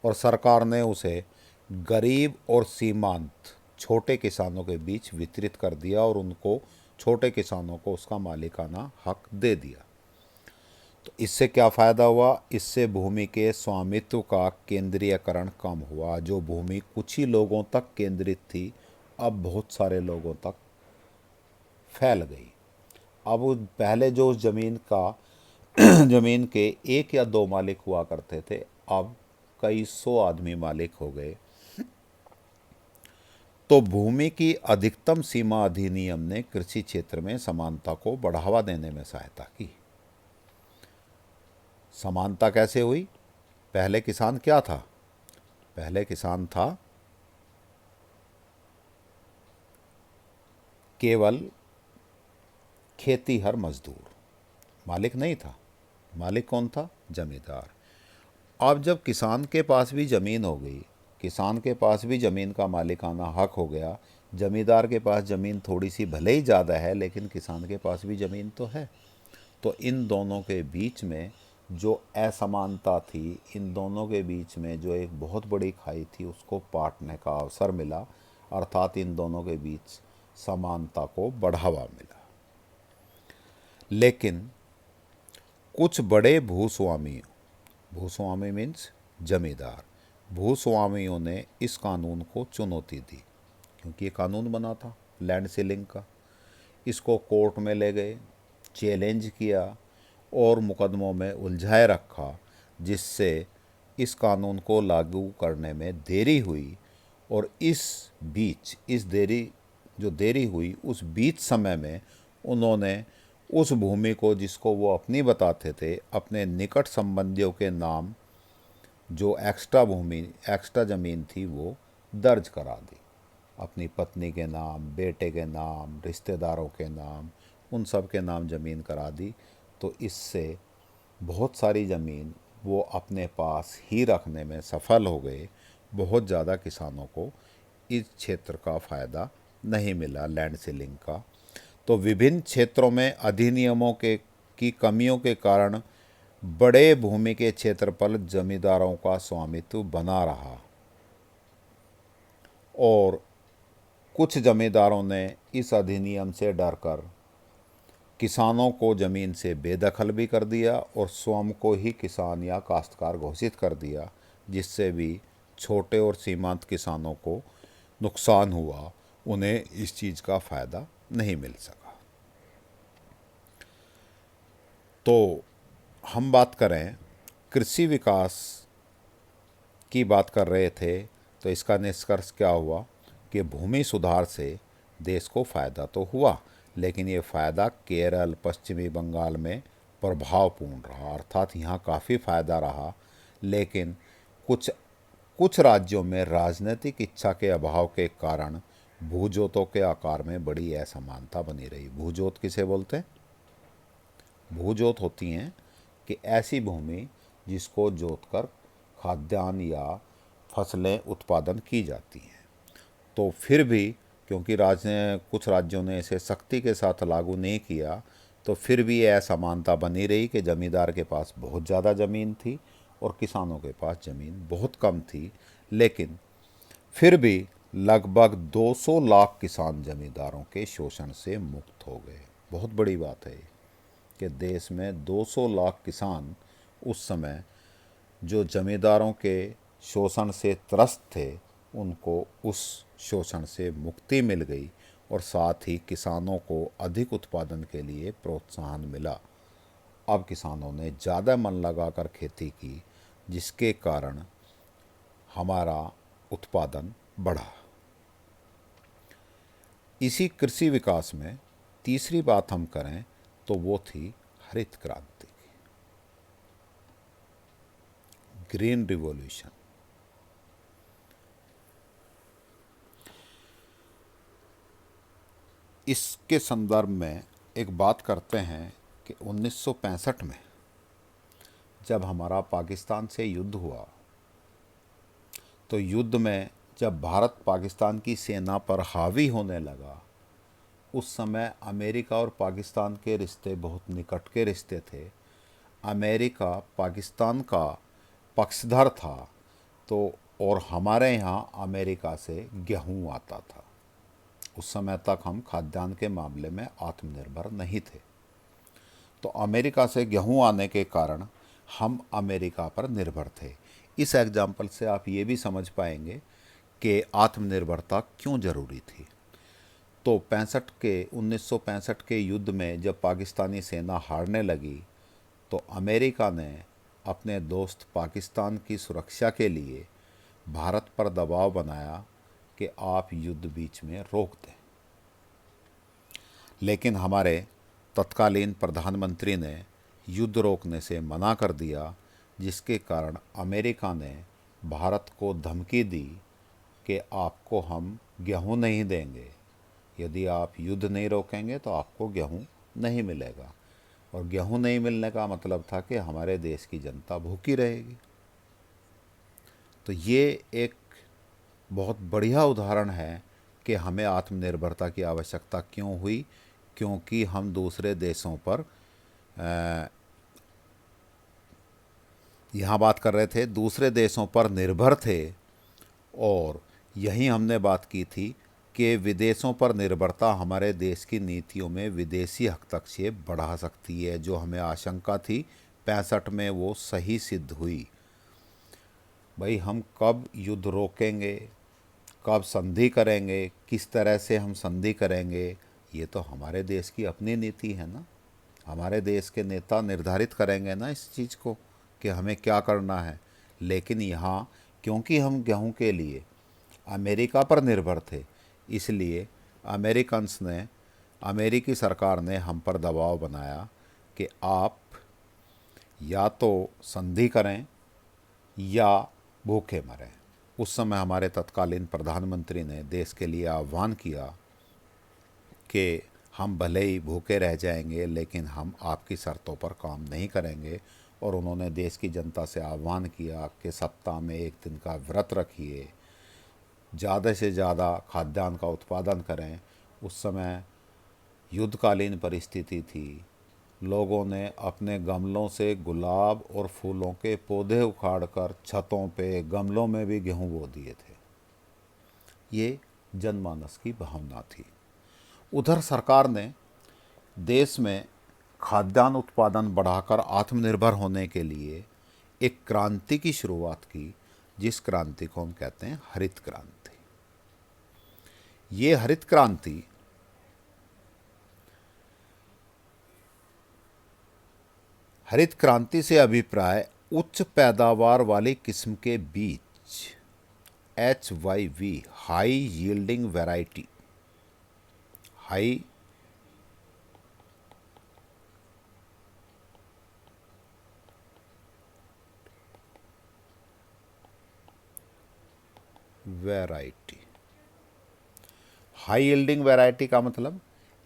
और सरकार ने उसे गरीब और सीमांत छोटे किसानों के बीच वितरित कर दिया और उनको, छोटे किसानों को उसका मालिकाना हक दे दिया। तो इससे क्या फ़ायदा हुआ? इससे भूमि के स्वामित्व का केंद्रीयकरण कम हुआ। जो भूमि कुछ ही लोगों तक केंद्रित थी, अब बहुत सारे लोगों तक फैल गई। अब पहले जो उस ज़मीन का ज़मीन के एक या दो मालिक हुआ करते थे, अब कई सौ आदमी मालिक हो गए। तो भूमि की अधिकतम सीमा अधिनियम ने कृषि क्षेत्र में समानता को बढ़ावा देने में सहायता की। समानता कैसे हुई? पहले किसान क्या था? पहले किसान था केवल खेती हर मजदूर, मालिक नहीं था। मालिक कौन था? जमींदार। अब जब किसान के पास भी ज़मीन हो गई, किसान के पास भी ज़मीन का मालिकाना हक हो गया, जमींदार के पास ज़मीन थोड़ी सी भले ही ज़्यादा है लेकिन किसान के पास भी ज़मीन तो है, तो इन दोनों के बीच में जो असमानता थी, इन दोनों के बीच में जो एक बहुत बड़ी खाई थी, उसको पाटने का अवसर मिला, अर्थात इन दोनों के बीच समानता को बढ़ावा मिला। लेकिन कुछ बड़े भूस्वामी, भूस्वामी मीन्स जमींदार, भूस्वामियों ने इस कानून को चुनौती दी, क्योंकि ये कानून बना था लैंड सीलिंग का। इसको कोर्ट में ले गए, चैलेंज किया और मुकदमों में उलझाए रखा, जिससे इस कानून को लागू करने में देरी हुई। और इस बीच जो देरी हुई, उस बीच समय में उन्होंने उस भूमि को, जिसको वो अपनी बताते थे, अपने निकट संबंधियों के नाम जो एक्स्ट्रा ज़मीन थी वो दर्ज करा दी। अपनी पत्नी के नाम, बेटे के नाम, रिश्तेदारों के नाम, उन सब के नाम ज़मीन करा दी। तो इससे बहुत सारी ज़मीन वो अपने पास ही रखने में सफल हो गए। बहुत ज़्यादा किसानों को इस क्षेत्र का फ़ायदा नहीं मिला, लैंड सीलिंग का। तो विभिन्न क्षेत्रों में अधिनियमों की कमियों के कारण बड़े भूमि के क्षेत्र पर जमींदारों का स्वामित्व बना रहा और कुछ जमींदारों ने इस अधिनियम से डरकर किसानों को ज़मीन से बेदखल भी कर दिया और स्वयं को ही किसान या काश्तकार घोषित कर दिया, जिससे भी छोटे और सीमांत किसानों को नुकसान हुआ, उन्हें इस चीज़ का फ़ायदा नहीं मिल सका। तो हम बात करें कृषि विकास की बात कर रहे थे, तो इसका निष्कर्ष क्या हुआ कि भूमि सुधार से देश को फ़ायदा तो हुआ, लेकिन ये फ़ायदा केरल, पश्चिमी बंगाल में प्रभावपूर्ण रहा, अर्थात यहाँ काफ़ी फ़ायदा रहा। लेकिन कुछ कुछ राज्यों में राजनीतिक इच्छा के अभाव के कारण भूजोतों के आकार में बड़ी असमानता बनी रही। भूजोत किसे बोलते हैं? भूजोत होती हैं कि ऐसी भूमि जिसको जोतकर खाद्यान्न या फसलें उत्पादन की जाती हैं। तो फिर भी क्योंकि कुछ राज्यों ने इसे सख्ती के साथ लागू नहीं किया, तो फिर भी यह असमानता बनी रही कि ज़मींदार के पास बहुत ज़्यादा ज़मीन थी और किसानों के पास ज़मीन बहुत कम थी। लेकिन फिर भी लगभग 200 लाख किसान ज़मींदारों के शोषण से मुक्त हो गए। बहुत बड़ी बात है कि देश में 200 लाख किसान उस समय जो जमींदारों के शोषण से त्रस्त थे, उनको उस शोषण से मुक्ति मिल गई और साथ ही किसानों को अधिक उत्पादन के लिए प्रोत्साहन मिला। अब किसानों ने ज़्यादा मन लगाकर खेती की, जिसके कारण हमारा उत्पादन बढ़ा। इसी कृषि विकास में तीसरी बात हम करें तो वो थी हरित क्रांति, ग्रीन रिवॉल्यूशन। इसके संदर्भ में एक बात करते हैं कि 1965 में जब हमारा पाकिस्तान से युद्ध हुआ, तो युद्ध में जब भारत पाकिस्तान की सेना पर हावी होने लगा, उस समय अमेरिका और पाकिस्तान के रिश्ते बहुत निकट के रिश्ते थे। अमेरिका पाकिस्तान का पक्षधर था, तो और हमारे यहाँ अमेरिका से गेहूँ आता था। उस समय तक हम खाद्यान्न के मामले में आत्मनिर्भर नहीं थे, तो अमेरिका से गेहूँ आने के कारण हम अमेरिका पर निर्भर थे। इस एग्जाम्पल से आप ये भी समझ पाएंगे कि आत्मनिर्भरता क्यों ज़रूरी थी। तो 1965 के युद्ध में जब पाकिस्तानी सेना हारने लगी, तो अमेरिका ने अपने दोस्त पाकिस्तान की सुरक्षा के लिए भारत पर दबाव बनाया कि आप युद्ध बीच में रोक दें। लेकिन हमारे तत्कालीन प्रधानमंत्री ने युद्ध रोकने से मना कर दिया, जिसके कारण अमेरिका ने भारत को धमकी दी कि आपको हम गेहूं नहीं देंगे, यदि आप युद्ध नहीं रोकेंगे तो आपको गेहूं नहीं मिलेगा। और गेहूं नहीं मिलने का मतलब था कि हमारे देश की जनता भूखी रहेगी। तो ये एक बहुत बढ़िया उदाहरण है कि हमें आत्मनिर्भरता की आवश्यकता क्यों हुई, क्योंकि हम दूसरे देशों पर यहाँ बात कर रहे थे, दूसरे देशों पर निर्भर थे। और यही हमने बात की थी कि विदेशों पर निर्भरता हमारे देश की नीतियों में विदेशी हस्तक्षेप बढ़ा सकती है। जो हमें आशंका थी 65 में, वो सही सिद्ध हुई। भाई, हम कब युद्ध रोकेंगे, कब संधि करेंगे, किस तरह से हम संधि करेंगे, ये तो हमारे देश की अपनी नीति है ना। हमारे देश के नेता निर्धारित करेंगे ना इस चीज़ को कि हमें क्या करना है। लेकिन यहाँ क्योंकि हम गेहूं के लिए अमेरिका पर निर्भर थे, इसलिए अमेरिकी सरकार ने हम पर दबाव बनाया कि आप या तो संधि करें या भूखे मरें। उस समय हमारे तत्कालीन प्रधानमंत्री ने देश के लिए आह्वान किया कि हम भले ही भूखे रह जाएंगे, लेकिन हम आपकी शर्तों पर काम नहीं करेंगे। और उन्होंने देश की जनता से आह्वान किया कि सप्ताह में एक दिन का व्रत रखिए, ज़्यादा से ज़्यादा खाद्यान्न का उत्पादन करें। उस समय युद्धकालीन परिस्थिति थी। लोगों ने अपने गमलों से गुलाब और फूलों के पौधे उखाड़कर छतों पे, गमलों में भी गेहूं बो दिए थे। ये जनमानस की भावना थी। उधर सरकार ने देश में खाद्यान्न उत्पादन बढ़ाकर आत्मनिर्भर होने के लिए एक क्रांति की शुरुआत की, जिस क्रांति को हम कहते हैं हरित क्रांति। ये हरित क्रांति से अभिप्राय उच्च पैदावार वाली किस्म के बीज, HYV, high yielding variety, high variety. High yielding variety का मतलब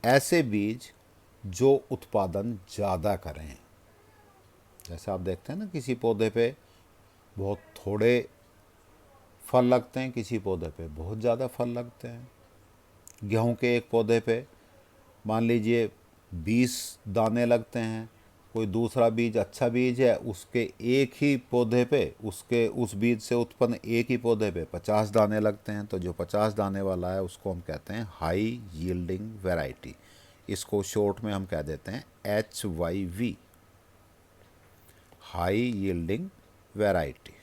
ऐसे बीज जो उत्पादन ज़्यादा करें। जैसे आप देखते हैं ना, किसी पौधे पे बहुत थोड़े फल लगते हैं, किसी पौधे पे बहुत ज़्यादा फल लगते हैं। गेहूं के एक पौधे पे मान लीजिए 20 दाने लगते हैं, कोई दूसरा बीज अच्छा बीज है, उसके एक ही पौधे पे, उसके उस बीज से उत्पन्न एक ही पौधे पे 50 दाने लगते हैं। तो जो 50 दाने वाला है उसको हम कहते हैं हाई यील्डिंग वैरायटी। इसको शॉर्ट में हम कह देते हैं HYV, हाई यील्डिंग वैरायटी।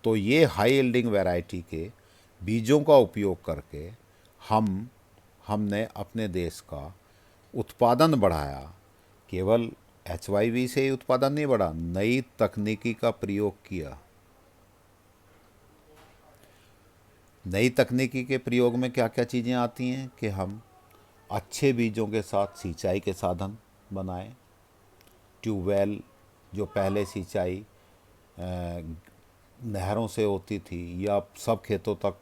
तो ये हाई यील्डिंग वैरायटी के बीजों का उपयोग करके हमने अपने देश का उत्पादन बढ़ाया। केवल HYV से ही उत्पादन नहीं बढ़ा, नई तकनीकी का प्रयोग किया। नई तकनीकी के प्रयोग में क्या क्या चीज़ें आती हैं कि हम अच्छे बीजों के साथ सिंचाई के साधन बनाएं। ट्यूबवेल, जो पहले सिंचाई नहरों से होती थी या सब खेतों तक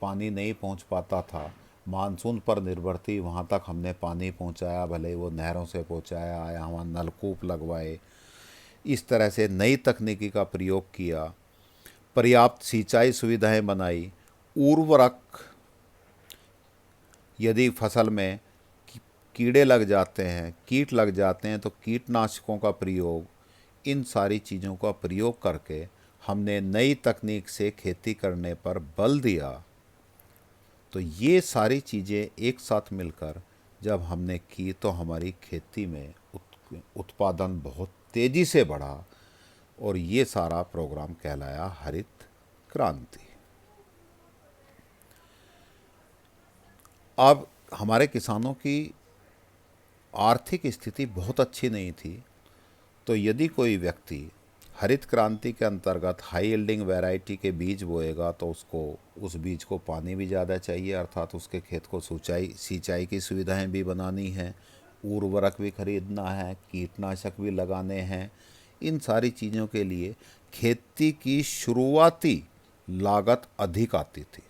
पानी नहीं पहुंच पाता था, मानसून पर निर्भर थी, वहाँ तक हमने पानी पहुँचाया, भले वो नहरों से पहुँचाया या वहाँ नलकूप लगवाए। इस तरह से नई तकनीकी का प्रयोग किया, पर्याप्त सिंचाई सुविधाएं बनाई, उर्वरक, यदि फसल में कीड़े लग जाते हैं, कीट लग जाते हैं, तो कीटनाशकों का प्रयोग, इन सारी चीज़ों का प्रयोग करके हमने नई तकनीक से खेती करने पर बल दिया। तो ये सारी चीज़ें एक साथ मिलकर जब हमने की तो हमारी खेती में उत्पादन बहुत तेज़ी से बढ़ा, और ये सारा प्रोग्राम कहलाया हरित क्रांति। अब हमारे किसानों की आर्थिक स्थिति बहुत अच्छी नहीं थी, तो यदि कोई व्यक्ति हरित क्रांति के अंतर्गत हाई यील्डिंग वैरायटी के बीज बोएगा तो उसको उस बीज को पानी भी ज़्यादा चाहिए, अर्थात उसके खेत को सिंचाई की सुविधाएं भी बनानी हैं, उर्वरक भी खरीदना है, कीटनाशक भी लगाने हैं। इन सारी चीज़ों के लिए खेती की शुरुआती लागत अधिक आती थी।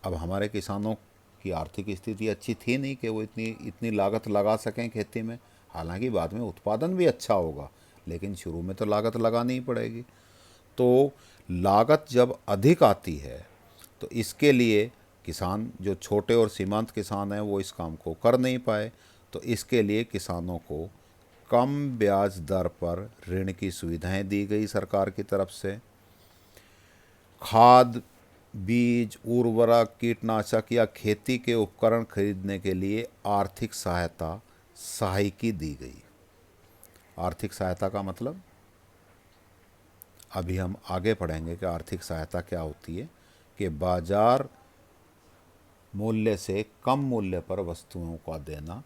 अब हमारे किसानों की आर्थिक स्थिति अच्छी थी नहीं कि वो इतनी इतनी लागत लगा सकें खेती में। हालांकि बाद में उत्पादन भी अच्छा होगा, लेकिन शुरू में तो लागत लगानी ही पड़ेगी। तो लागत जब अधिक आती है तो इसके लिए किसान जो छोटे और सीमांत किसान हैं वो इस काम को कर नहीं पाए। तो इसके लिए किसानों को कम ब्याज दर पर ऋण की सुविधाएं दी गई सरकार की तरफ से। खाद, बीज, उर्वरक, कीटनाशक या खेती के उपकरण खरीदने के लिए आर्थिक सहायता सहायकी दी गई। आर्थिक सहायता का मतलब अभी हम आगे पढ़ेंगे कि आर्थिक सहायता क्या होती है, कि बाजार मूल्य से कम मूल्य पर वस्तुओं का देना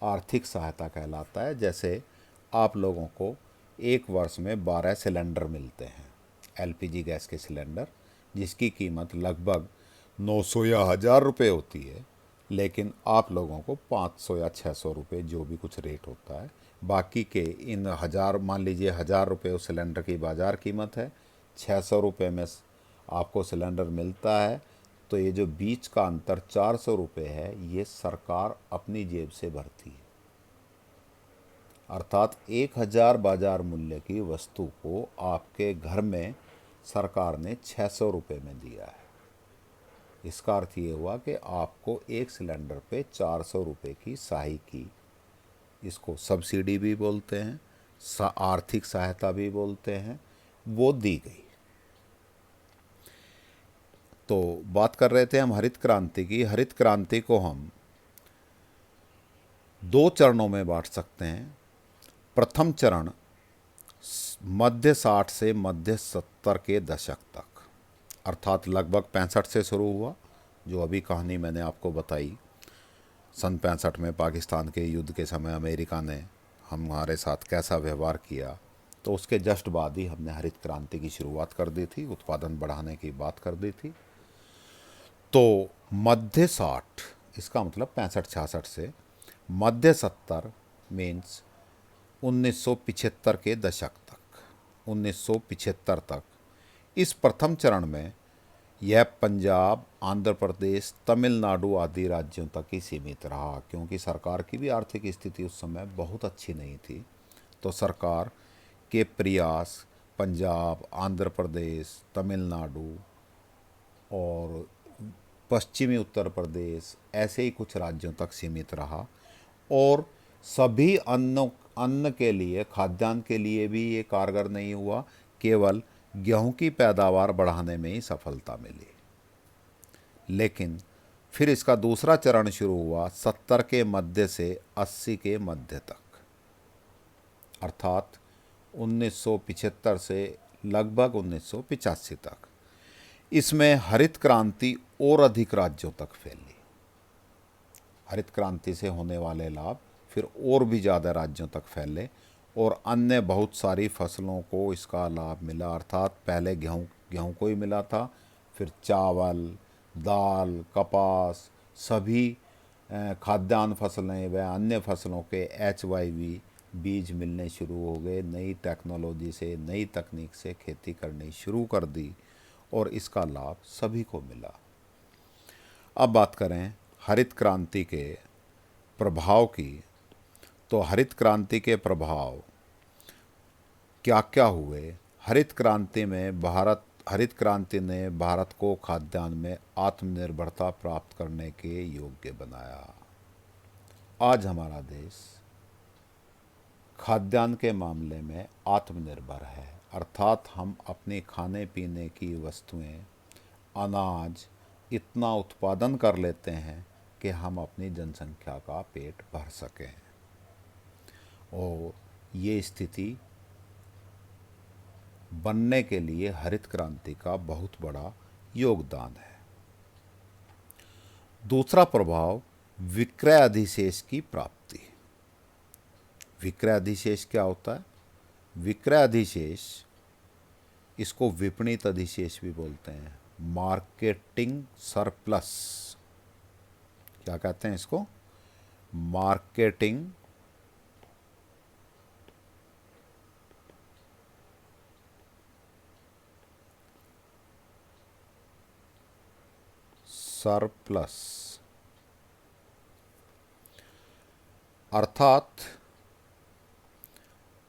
आर्थिक सहायता कहलाता है। जैसे आप लोगों को एक वर्ष में 12 सिलेंडर मिलते हैं, एलपीजी गैस के सिलेंडर, जिसकी कीमत लगभग 900 या 1000 रुपये होती है, लेकिन आप लोगों को 500 या 600 रुपये जो भी कुछ रेट होता है, बाकी के इन 1000, मान लीजिए 1000 रुपये उस सिलेंडर की बाज़ार कीमत है, 600 रुपये में आपको सिलेंडर मिलता है। तो ये जो बीच का अंतर 400 रुपये है, ये सरकार अपनी जेब से भरती है। अर्थात 1000 बाजार मूल्य की वस्तु को आपके घर में सरकार ने 600 रुपये में दिया है। इसका अर्थ ये हुआ कि आपको एक सिलेंडर पे 400 रुपये की सहायकी, इसको सब्सिडी भी बोलते हैं, आर्थिक सहायता भी बोलते हैं, वो दी गई। तो बात कर रहे थे हम हरित क्रांति की। हरित क्रांति को हम 2 चरणों में बांट सकते हैं। प्रथम चरण मध्य 60 से मध्य 70 के दशक तक, अर्थात लगभग 65 से शुरू हुआ, जो अभी कहानी मैंने आपको बताई। सन 65 में पाकिस्तान के युद्ध के समय अमेरिका ने हमारे साथ कैसा व्यवहार किया, तो उसके जस्ट बाद ही हमने हरित क्रांति की शुरुआत कर दी थी, उत्पादन बढ़ाने की बात कर दी थी। तो मध्य 60, इसका मतलब 65-66 से मध्य 70 मीन्स 1975 के दशक तक, 1975 तक। इस प्रथम चरण में यह पंजाब, आंध्र प्रदेश, तमिलनाडु आदि राज्यों तक ही सीमित रहा, क्योंकि सरकार की भी आर्थिक स्थिति उस समय बहुत अच्छी नहीं थी। तो सरकार के प्रयास पंजाब, आंध्र प्रदेश, तमिलनाडु और पश्चिमी उत्तर प्रदेश, ऐसे ही कुछ राज्यों तक सीमित रहा। और सभी अन्न के लिए, खाद्यान्न के लिए भी ये कारगर नहीं हुआ, केवल गेहूं की पैदावार बढ़ाने में ही सफलता मिली। लेकिन फिर इसका दूसरा चरण शुरू हुआ 70 के मध्य से 80 के मध्य तक, अर्थात 1975 से लगभग 1985 तक। इसमें हरित क्रांति और अधिक राज्यों तक फैली। हरित क्रांति से होने वाले लाभ फिर और भी ज़्यादा राज्यों तक फैले और अन्य बहुत सारी फसलों को इसका लाभ मिला। अर्थात पहले गेहूं को ही मिला था, फिर चावल, दाल, कपास, सभी खाद्यान्न फसलें व अन्य फसलों के HYV बीज मिलने शुरू हो गए। नई टेक्नोलॉजी से, नई तकनीक से खेती करनी शुरू कर दी और इसका लाभ सभी को मिला। अब बात करें हरित क्रांति के प्रभाव की, तो हरित क्रांति के प्रभाव क्या क्या हुए। हरित क्रांति ने भारत को खाद्यान्न में आत्मनिर्भरता प्राप्त करने के योग्य बनाया। आज हमारा देश खाद्यान्न के मामले में आत्मनिर्भर है, अर्थात हम अपने खाने पीने की वस्तुएं, अनाज इतना उत्पादन कर लेते हैं कि हम अपनी जनसंख्या का पेट भर सकें। और ये स्थिति बनने के लिए हरित क्रांति का बहुत बड़ा योगदान है। दूसरा प्रभाव विक्रय अधिशेष की प्राप्ति। विक्रय अधिशेष क्या होता है? विक्रय अधिशेष इसको विपणित अधिशेष भी बोलते हैं, मार्केटिंग सरप्लस। क्या कहते हैं इसको? Marketing surplus. अर्थात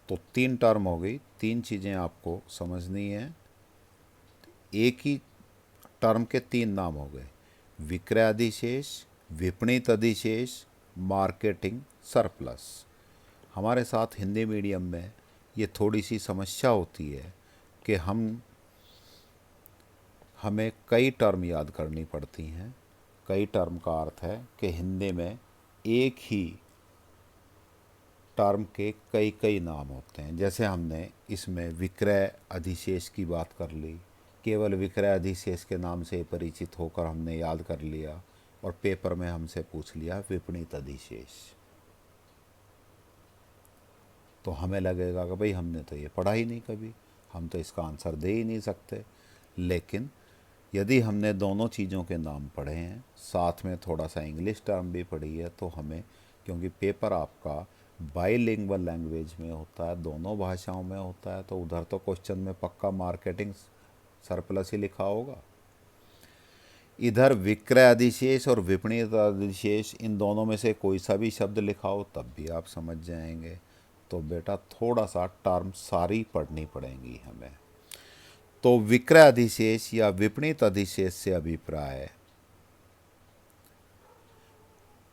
तो 3 टर्म हो गई, 3 चीज़ें आपको समझनी है। एक ही टर्म के 3 नाम हो गए, विक्रय अधिशेष, विपणित अधिशेष, मार्केटिंग सरप्लस। हमारे साथ हिंदी मीडियम में ये थोड़ी सी समस्या होती है कि हमें कई टर्म याद करनी पड़ती हैं। कई टर्म का अर्थ है कि हिंदी में एक ही टर्म के कई कई नाम होते हैं। जैसे हमने इसमें विक्रय अधिशेष की बात कर ली, केवल विक्रय अधिशेष के नाम से परिचित होकर हमने याद कर लिया, और पेपर में हमसे पूछ लिया विपणित अधिशेष, तो हमें लगेगा कि भाई हमने तो ये पढ़ा ही नहीं कभी, हम तो इसका आंसर दे ही नहीं सकते। लेकिन यदि हमने दोनों चीज़ों के नाम पढ़े हैं, साथ में थोड़ा सा इंग्लिश टर्म भी पढ़ी है, तो हमें, क्योंकि पेपर आपका बाईलिंगुअल लैंग्वेज में होता है, दोनों भाषाओं में होता है, तो उधर तो क्वेश्चन में पक्का मार्केटिंग सरप्लस ही लिखा होगा। इधर विक्रय अधिशेष और विपणित अधिशेष, इन दोनों में से कोई सा भी शब्द लिखा हो तब भी आप समझ जाएंगे। तो बेटा थोड़ा सा टर्म सारी पढ़नी पड़ेंगी हमें। तो विक्रय अधिशेष या विपणित अधिशेष से अभिप्राय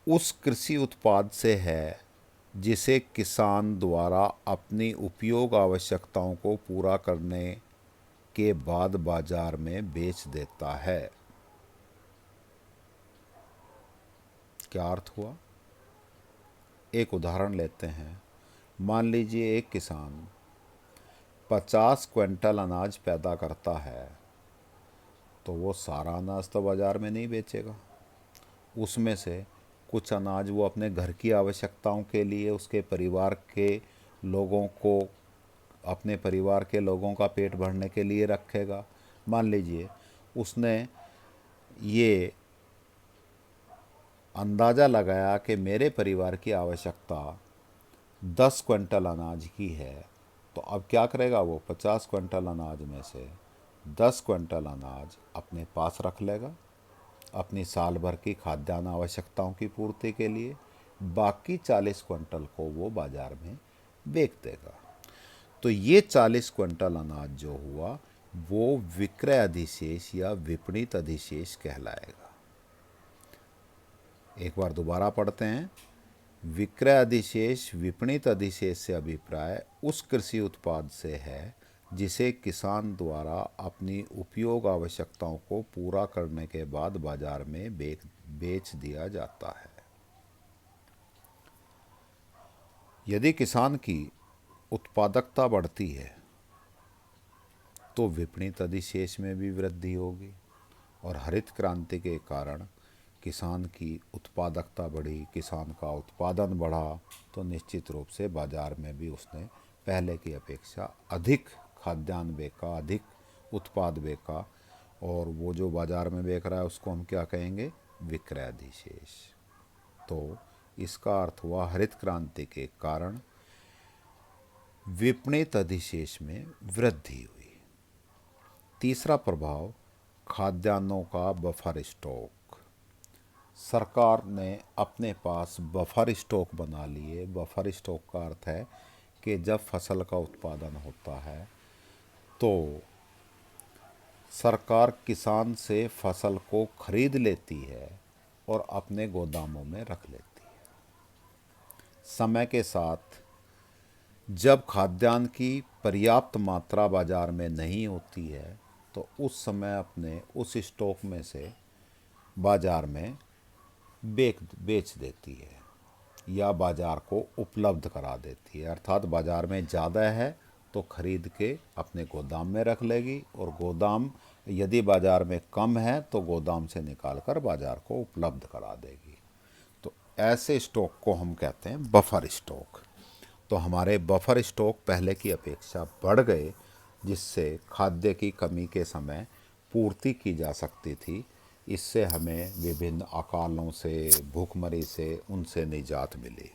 उस कृषि उत्पाद से है जिसे किसान द्वारा अपनी उपयोग आवश्यकताओं को पूरा करने के बाद बाजार में बेच देता है। क्या अर्थ हुआ? एक उदाहरण लेते हैं। मान लीजिए एक किसान 50 क्विंटल अनाज पैदा करता है, तो वो सारा अनाज तो बाज़ार में नहीं बेचेगा। उसमें से कुछ अनाज वो अपने घर की आवश्यकताओं के लिए, उसके परिवार के लोगों को, अपने परिवार के लोगों का पेट भरने के लिए रखेगा। मान लीजिए उसने ये अंदाज़ा लगाया कि मेरे परिवार की आवश्यकता 10 क्विंटल अनाज की है, तो अब क्या करेगा वो? 50 क्विंटल अनाज में से 10 क्विंटल अनाज अपने पास रख लेगा अपनी साल भर की खाद्यान्न आवश्यकताओं की पूर्ति के लिए। बाकी 40 क्विंटल को वो बाज़ार में बेच देगा। तो ये 40 क्विंटल अनाज जो हुआ वो विक्रय अधिशेष या विपणित अधिशेष कहलाएगा। एक बार दोबारा पढ़ते हैं। विक्रय अधिशेष विपणित अधिशेष से अभिप्राय उस कृषि उत्पाद से है जिसे किसान द्वारा अपनी उपयोग आवश्यकताओं को पूरा करने के बाद बाजार में बेच दिया जाता है। यदि किसान की उत्पादकता बढ़ती है तो विपणित अधिशेष में भी वृद्धि होगी, और हरित क्रांति के कारण किसान की उत्पादकता बढ़ी, किसान का उत्पादन बढ़ा, तो निश्चित रूप से बाज़ार में भी उसने पहले की अपेक्षा अधिक खाद्यान्न बेचा, अधिक उत्पाद बेचा, और वो जो बाज़ार में बेच रहा है उसको हम क्या कहेंगे? विक्रय अधिशेष। तो इसका अर्थ हुआ हरित क्रांति के कारण विपणित अधिशेष में वृद्धि हुई। तीसरा प्रभाव, खाद्यान्नों का बफर स्टॉक। सरकार ने अपने पास बफर स्टॉक बना लिए। बफर स्टॉक का अर्थ है कि जब फसल का उत्पादन होता है तो सरकार किसान से फसल को खरीद लेती है और अपने गोदामों में रख लेती है। समय के साथ जब खाद्यान्न की पर्याप्त मात्रा बाजार में नहीं होती है तो उस समय अपने उस स्टॉक में से बाजार में बेच देती है या बाज़ार को उपलब्ध करा देती है। अर्थात बाज़ार में ज़्यादा है तो खरीद के अपने गोदाम में रख लेगी, और गोदाम यदि बाज़ार में कम है तो गोदाम से निकाल कर बाज़ार को उपलब्ध करा देगी। तो ऐसे स्टॉक को हम कहते हैं बफर स्टॉक। तो हमारे बफर स्टॉक पहले की अपेक्षा बढ़ गए, जिससे खाद्य की कमी के समय पूर्ति की जा सकती थी। इससे हमें विभिन्न अकालों से, भूखमरी से, उनसे निजात मिली।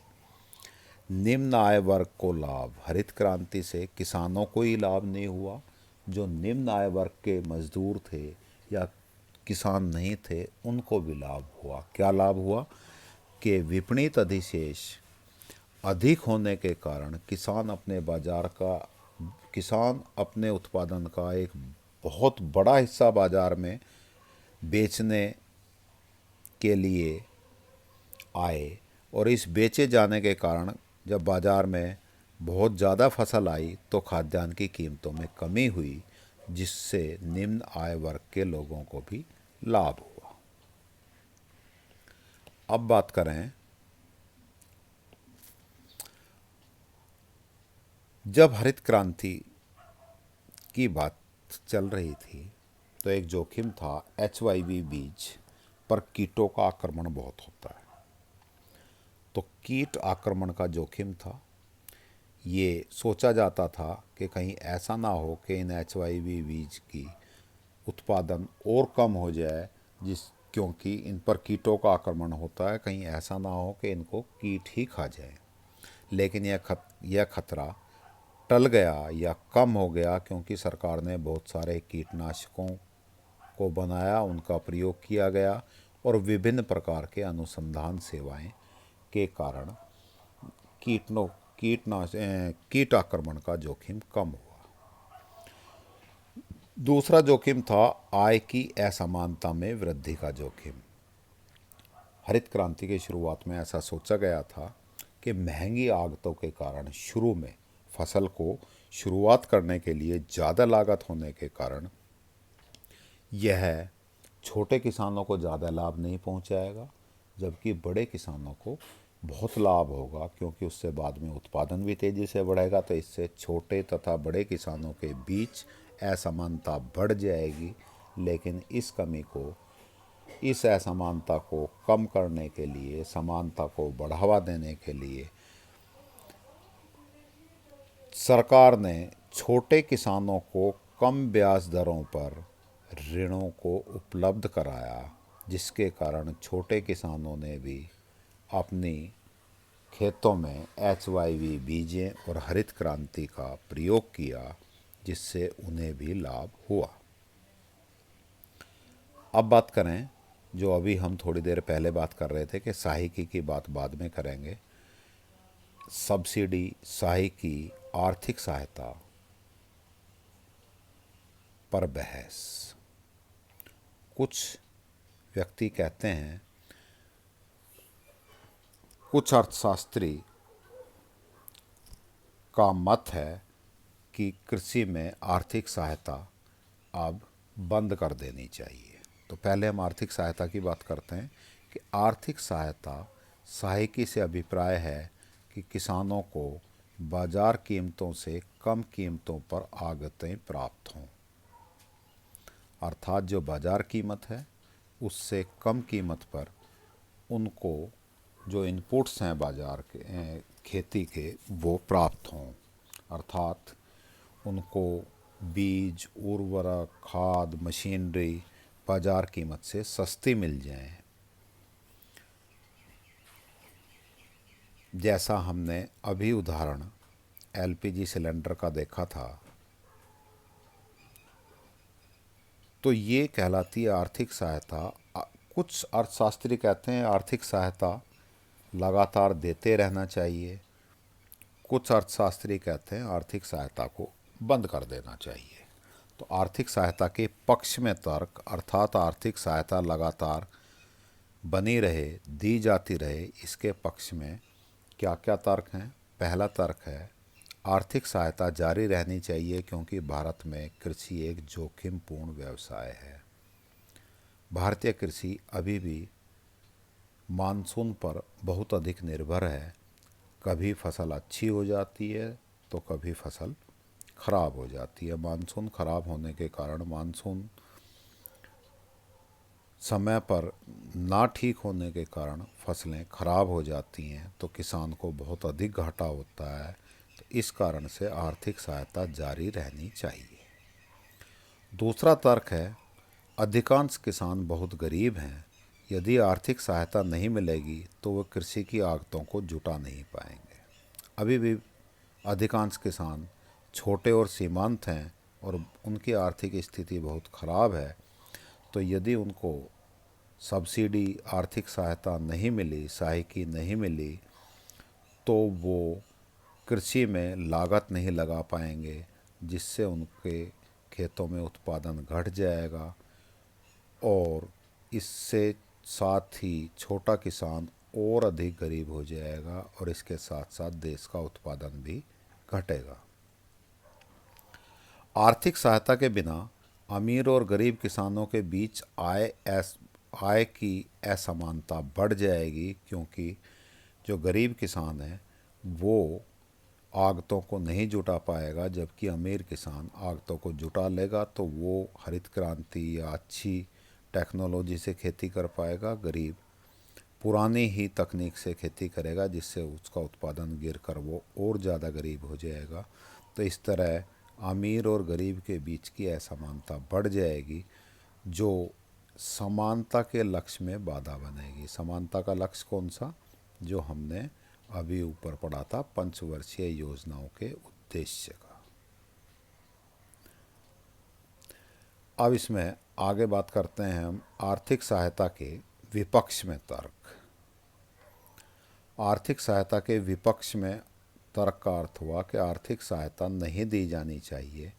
निम्न आय वर्ग को लाभ। हरित क्रांति से किसानों को ही लाभ नहीं हुआ, जो निम्न आय वर्ग के मजदूर थे या किसान नहीं थे उनको भी लाभ हुआ। क्या लाभ हुआ कि विपणित अधिशेष अधिक होने के कारण किसान अपने उत्पादन का एक बहुत बड़ा हिस्सा बाजार में बेचने के लिए आए, और इस बेचे जाने के कारण जब बाजार में बहुत ज़्यादा फसल आई तो खाद्यान्न की कीमतों में कमी हुई, जिससे निम्न आय वर्ग के लोगों को भी लाभ हुआ। अब बात करें, जब हरित क्रांति की बात चल रही थी तो एक जोखिम था, HIV बीज पर कीटों का आक्रमण बहुत होता है। तो कीट आक्रमण का जोखिम था। ये सोचा जाता था कि कहीं ऐसा ना हो कि इन HIV बीज की उत्पादन और कम हो जाए, क्योंकि इन पर कीटों का आक्रमण होता है, कहीं ऐसा ना हो कि इनको कीट ही खा जाए। लेकिन यह खतरा टल गया या कम हो गया, क्योंकि सरकार ने बहुत सारे कीटनाशकों को बनाया, उनका प्रयोग किया गया, और विभिन्न प्रकार के अनुसंधान सेवाएं के कारण कीट आक्रमण का जोखिम कम हुआ। दूसरा जोखिम था आय की असमानता में वृद्धि का जोखिम। हरित क्रांति की शुरुआत में ऐसा सोचा गया था कि महंगी आगतों के कारण शुरू में फसल को शुरुआत करने के लिए ज़्यादा लागत होने के कारण यह छोटे किसानों को ज़्यादा लाभ नहीं पहुंचाएगा, जबकि बड़े किसानों को बहुत लाभ होगा, क्योंकि उससे बाद में उत्पादन भी तेज़ी से बढ़ेगा। तो इससे छोटे तथा बड़े किसानों के बीच असमानता बढ़ जाएगी। लेकिन इस असमानता को कम करने के लिए, समानता को बढ़ावा देने के लिए सरकार ने छोटे किसानों को कम ब्याज दरों पर ऋणों को उपलब्ध कराया, जिसके कारण छोटे किसानों ने भी अपनी खेतों में HIV बीजें और हरित क्रांति का प्रयोग किया, जिससे उन्हें भी लाभ हुआ। अब बात करें, जो अभी हम थोड़ी देर पहले बात कर रहे थे कि सहायिकी की बात बाद में करेंगे। सब्सिडी, सहायिकी, आर्थिक सहायता पर बहस। कुछ व्यक्ति कहते हैं, कुछ अर्थशास्त्री का मत है कि कृषि में आर्थिक सहायता अब बंद कर देनी चाहिए। तो पहले हम आर्थिक सहायता की बात करते हैं कि आर्थिक सहायिकी से अभिप्राय है कि किसानों को बाजार कीमतों से कम कीमतों पर आगतें प्राप्त हों। अर्थात जो बाजार कीमत है उससे कम कीमत पर उनको जो इनपुट्स हैं बाजार के खेती के वो प्राप्त हों। अर्थात उनको बीज, उर्वरक, खाद, मशीनरी बाजार कीमत से सस्ती मिल जाएं। जैसा हमने अभी उदाहरण LPG सिलेंडर का देखा था, तो ये कहलाती है आर्थिक सहायता। कुछ अर्थशास्त्री कहते हैं आर्थिक सहायता लगातार देते रहना चाहिए। कुछ अर्थशास्त्री कहते हैं आर्थिक सहायता को बंद कर देना चाहिए। तो आर्थिक सहायता के पक्ष में तर्क, अर्थात आर्थिक सहायता लगातार बनी रहे, दी जाती रहे, इसके पक्ष में क्या क्या तर्क हैं। पहला तर्क है आर्थिक सहायता जारी रहनी चाहिए, क्योंकि भारत में कृषि एक जोखिमपूर्ण व्यवसाय है। भारतीय कृषि अभी भी मानसून पर बहुत अधिक निर्भर है। कभी फसल अच्छी हो जाती है तो कभी फसल खराब हो जाती है। मानसून खराब होने के कारण, मानसून समय पर ना ठीक होने के कारण फसलें खराब हो जाती हैं, तो किसान को बहुत अधिक घाटा होता है। तो इस कारण से आर्थिक सहायता जारी रहनी चाहिए। दूसरा तर्क है, अधिकांश किसान बहुत गरीब हैं, यदि आर्थिक सहायता नहीं मिलेगी तो वे कृषि की आगतों को जुटा नहीं पाएंगे। अभी भी अधिकांश किसान छोटे और सीमांत हैं और उनकी आर्थिक स्थिति बहुत खराब है। तो यदि उनको सब्सिडी, आर्थिक सहायता नहीं मिली, सहायकी नहीं मिली, तो वो कृषि में लागत नहीं लगा पाएंगे, जिससे उनके खेतों में उत्पादन घट जाएगा और इससे साथ ही छोटा किसान और अधिक गरीब हो जाएगा और इसके साथ साथ देश का उत्पादन भी घटेगा। आर्थिक सहायता के बिना अमीर और गरीब किसानों के बीच आय की असमानता बढ़ जाएगी, क्योंकि जो गरीब किसान है वो आगतों को नहीं जुटा पाएगा, जबकि अमीर किसान आगतों को जुटा लेगा तो वो हरित क्रांति या अच्छी टेक्नोलॉजी से खेती कर पाएगा। गरीब पुरानी ही तकनीक से खेती करेगा, जिससे उसका उत्पादन गिर कर वो और ज़्यादा गरीब हो जाएगा। तो इस तरह अमीर और गरीब के बीच की असमानता बढ़ जाएगी, जो समानता के लक्ष्य में बाधा बनेगी। समानता का लक्ष्य कौन सा? जो हमने अभी ऊपर पढ़ा था, पंचवर्षीय योजनाओं के उद्देश्य का। अब इसमें आगे बात करते हैं हम आर्थिक सहायता के विपक्ष में तर्क। आर्थिक सहायता के विपक्ष में तर्क का अर्थ हुआ कि आर्थिक सहायता नहीं दी जानी चाहिए।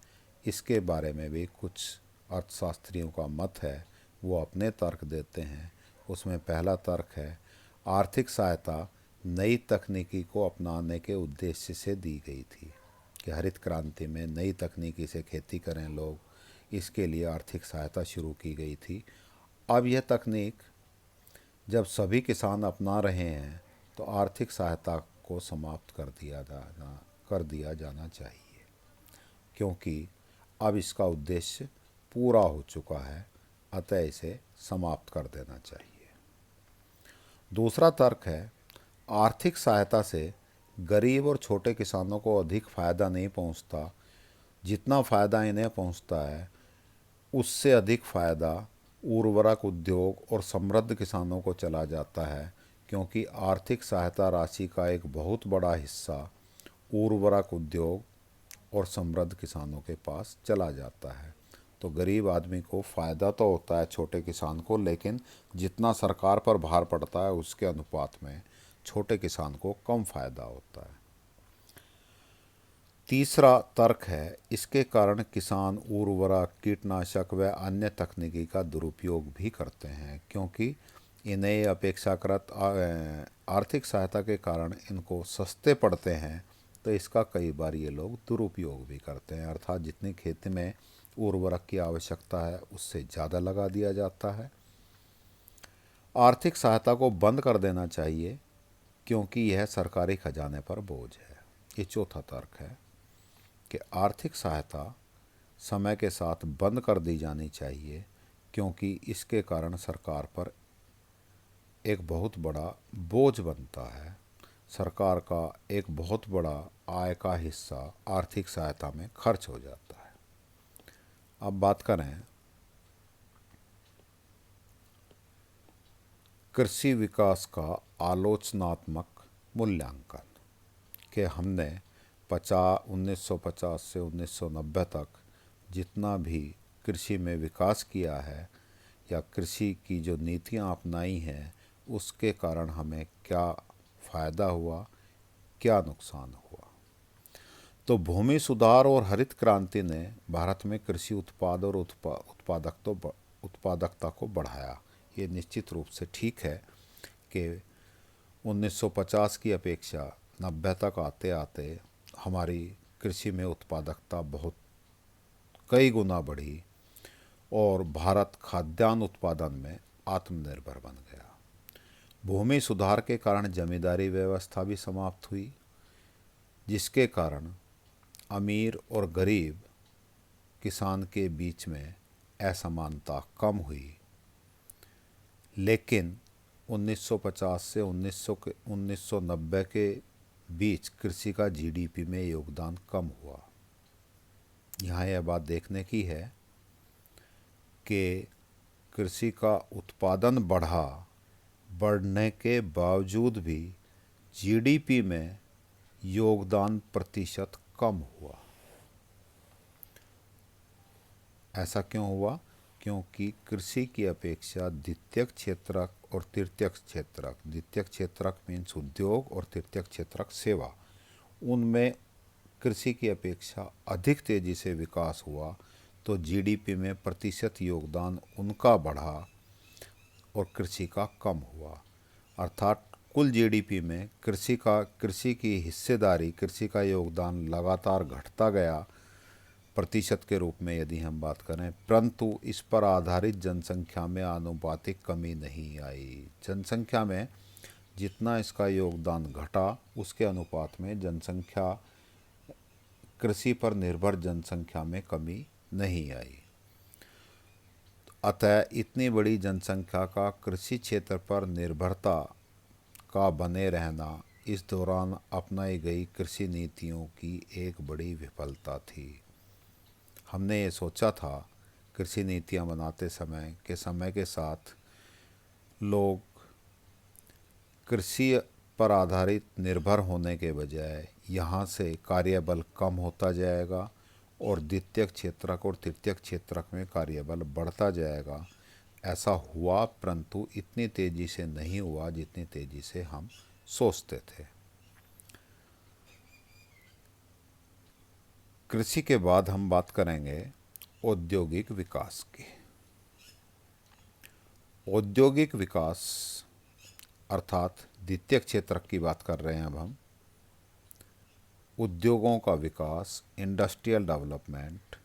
इसके बारे में भी कुछ अर्थशास्त्रियों का मत है, वो अपने तर्क देते हैं। उसमें पहला तर्क है, आर्थिक सहायता नई तकनीकी को अपनाने के उद्देश्य से दी गई थी, कि हरित क्रांति में नई तकनीकी से खेती करें लोग, इसके लिए आर्थिक सहायता शुरू की गई थी। अब यह तकनीक जब सभी किसान अपना रहे हैं तो आर्थिक सहायता को समाप्त कर दिया जाना चाहिए, क्योंकि अब इसका उद्देश्य पूरा हो चुका है, अतः इसे समाप्त कर देना चाहिए। दूसरा तर्क है, आर्थिक सहायता से गरीब और छोटे किसानों को अधिक फ़ायदा नहीं पहुंचता। जितना फ़ायदा इन्हें पहुंचता है उससे अधिक फ़ायदा उर्वरक उद्योग और समृद्ध किसानों को चला जाता है, क्योंकि आर्थिक सहायता राशि का एक बहुत बड़ा हिस्सा उर्वरक उद्योग और समृद्ध किसानों के पास चला जाता है। तो गरीब आदमी को फ़ायदा तो होता है छोटे किसान को, लेकिन जितना सरकार पर भार पड़ता है उसके अनुपात में छोटे किसान को कम फ़ायदा होता है। तीसरा तर्क है, इसके कारण किसान उर्वरक, कीटनाशक व अन्य तकनीकी का दुरुपयोग भी करते हैं, क्योंकि इन्हें अपेक्षाकृत आर्थिक सहायता के कारण इनको सस्ते पड़ते हैं, तो इसका कई बार ये लोग दुरुपयोग भी करते हैं। अर्थात जितनी खेती में उर्वरक की आवश्यकता है उससे ज़्यादा लगा दिया जाता है। आर्थिक सहायता को बंद कर देना चाहिए, क्योंकि यह सरकारी खजाने पर बोझ है। ये चौथा तर्क है कि आर्थिक सहायता समय के साथ बंद कर दी जानी चाहिए, क्योंकि इसके कारण सरकार पर एक बहुत बड़ा बोझ बनता है। सरकार का एक बहुत बड़ा आय का हिस्सा आर्थिक सहायता में खर्च हो जाता है। अब बात करें कृषि विकास का आलोचनात्मक मूल्यांकन, कि हमने 1950 से 1990 तक जितना भी कृषि में विकास किया है या कृषि की जो नीतियां अपनाई हैं उसके कारण हमें क्या फ़ायदा हुआ, क्या नुकसान हुआ। तो भूमि सुधार और हरित क्रांति ने भारत में कृषि उत्पाद और उत्पादकता को बढ़ाया। ये निश्चित रूप से ठीक है कि 1950 की अपेक्षा 90 तक आते आते हमारी कृषि में उत्पादकता बहुत कई गुना बढ़ी और भारत खाद्यान्न उत्पादन में आत्मनिर्भर बन गया। भूमि सुधार के कारण जमींदारी व्यवस्था भी समाप्त हुई, जिसके कारण अमीर और गरीब किसान के बीच में असमानता कम हुई। लेकिन 1950 से 1990 के बीच कृषि का जीडीपी में योगदान कम हुआ। यहाँ यह बात देखने की है कि कृषि का उत्पादन बढ़ने के बावजूद भी जीडीपी में योगदान प्रतिशत कम हुआ। ऐसा क्यों हुआ? क्योंकि कृषि की अपेक्षा द्वितीयक क्षेत्रक और तृतीयक क्षेत्रक, द्वितीयक क्षेत्रक मीन्स उद्योग और तृतीयक क्षेत्रक सेवा, उनमें कृषि की अपेक्षा अधिक तेजी से विकास हुआ, तो जीडीपी में प्रतिशत योगदान उनका बढ़ा और कृषि का कम हुआ। अर्थात कुल जीडीपी में कृषि की हिस्सेदारी, कृषि का योगदान लगातार घटता गया प्रतिशत के रूप में यदि हम बात करें, परंतु इस पर आधारित जनसंख्या में आनुपातिक कमी नहीं आई। जनसंख्या में जितना इसका योगदान घटा उसके अनुपात में जनसंख्या, कृषि पर निर्भर जनसंख्या में कमी नहीं आई। अतः इतनी बड़ी जनसंख्या का कृषि क्षेत्र पर निर्भरता का बने रहना इस दौरान अपनाई गई कृषि नीतियों की एक बड़ी विफलता थी। हमने ये सोचा था कृषि नीतियाँ बनाते समय के साथ लोग कृषि पर आधारित निर्भर होने के बजाय यहाँ से कार्यबल कम होता जाएगा और द्वितीयक क्षेत्रक और तृतीयक क्षेत्रक में कार्यबल बढ़ता जाएगा। ऐसा हुआ, परंतु इतनी तेज़ी से नहीं हुआ जितनी तेज़ी से हम सोचते थे। कृषि के बाद हम बात करेंगे औद्योगिक विकास की। औद्योगिक विकास अर्थात द्वितीयक क्षेत्रक की बात कर रहे हैं अब हम। उद्योगों का विकास, इंडस्ट्रियल डेवलपमेंट,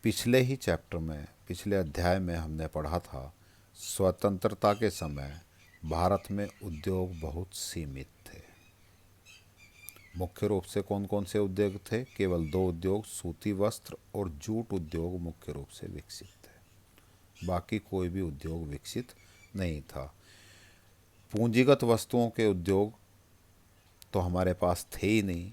पिछले ही चैप्टर में, पिछले अध्याय में हमने पढ़ा था स्वतंत्रता के समय भारत में उद्योग बहुत सीमित थे। मुख्य रूप से कौन कौन से उद्योग थे? केवल 2 उद्योग, सूती वस्त्र और जूट उद्योग मुख्य रूप से विकसित थे। बाकी कोई भी उद्योग विकसित नहीं था। पूंजीगत वस्तुओं के उद्योग तो हमारे पास थे ही नहीं।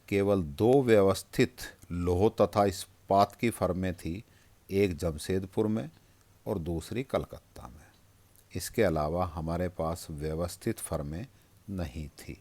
केवल 2 व्यवस्थित लौह तथा इस्पात की फर्में थी, एक जमशेदपुर में और दूसरी कलकत्ता में। इसके अलावा हमारे पास व्यवस्थित फर्में नहीं थी।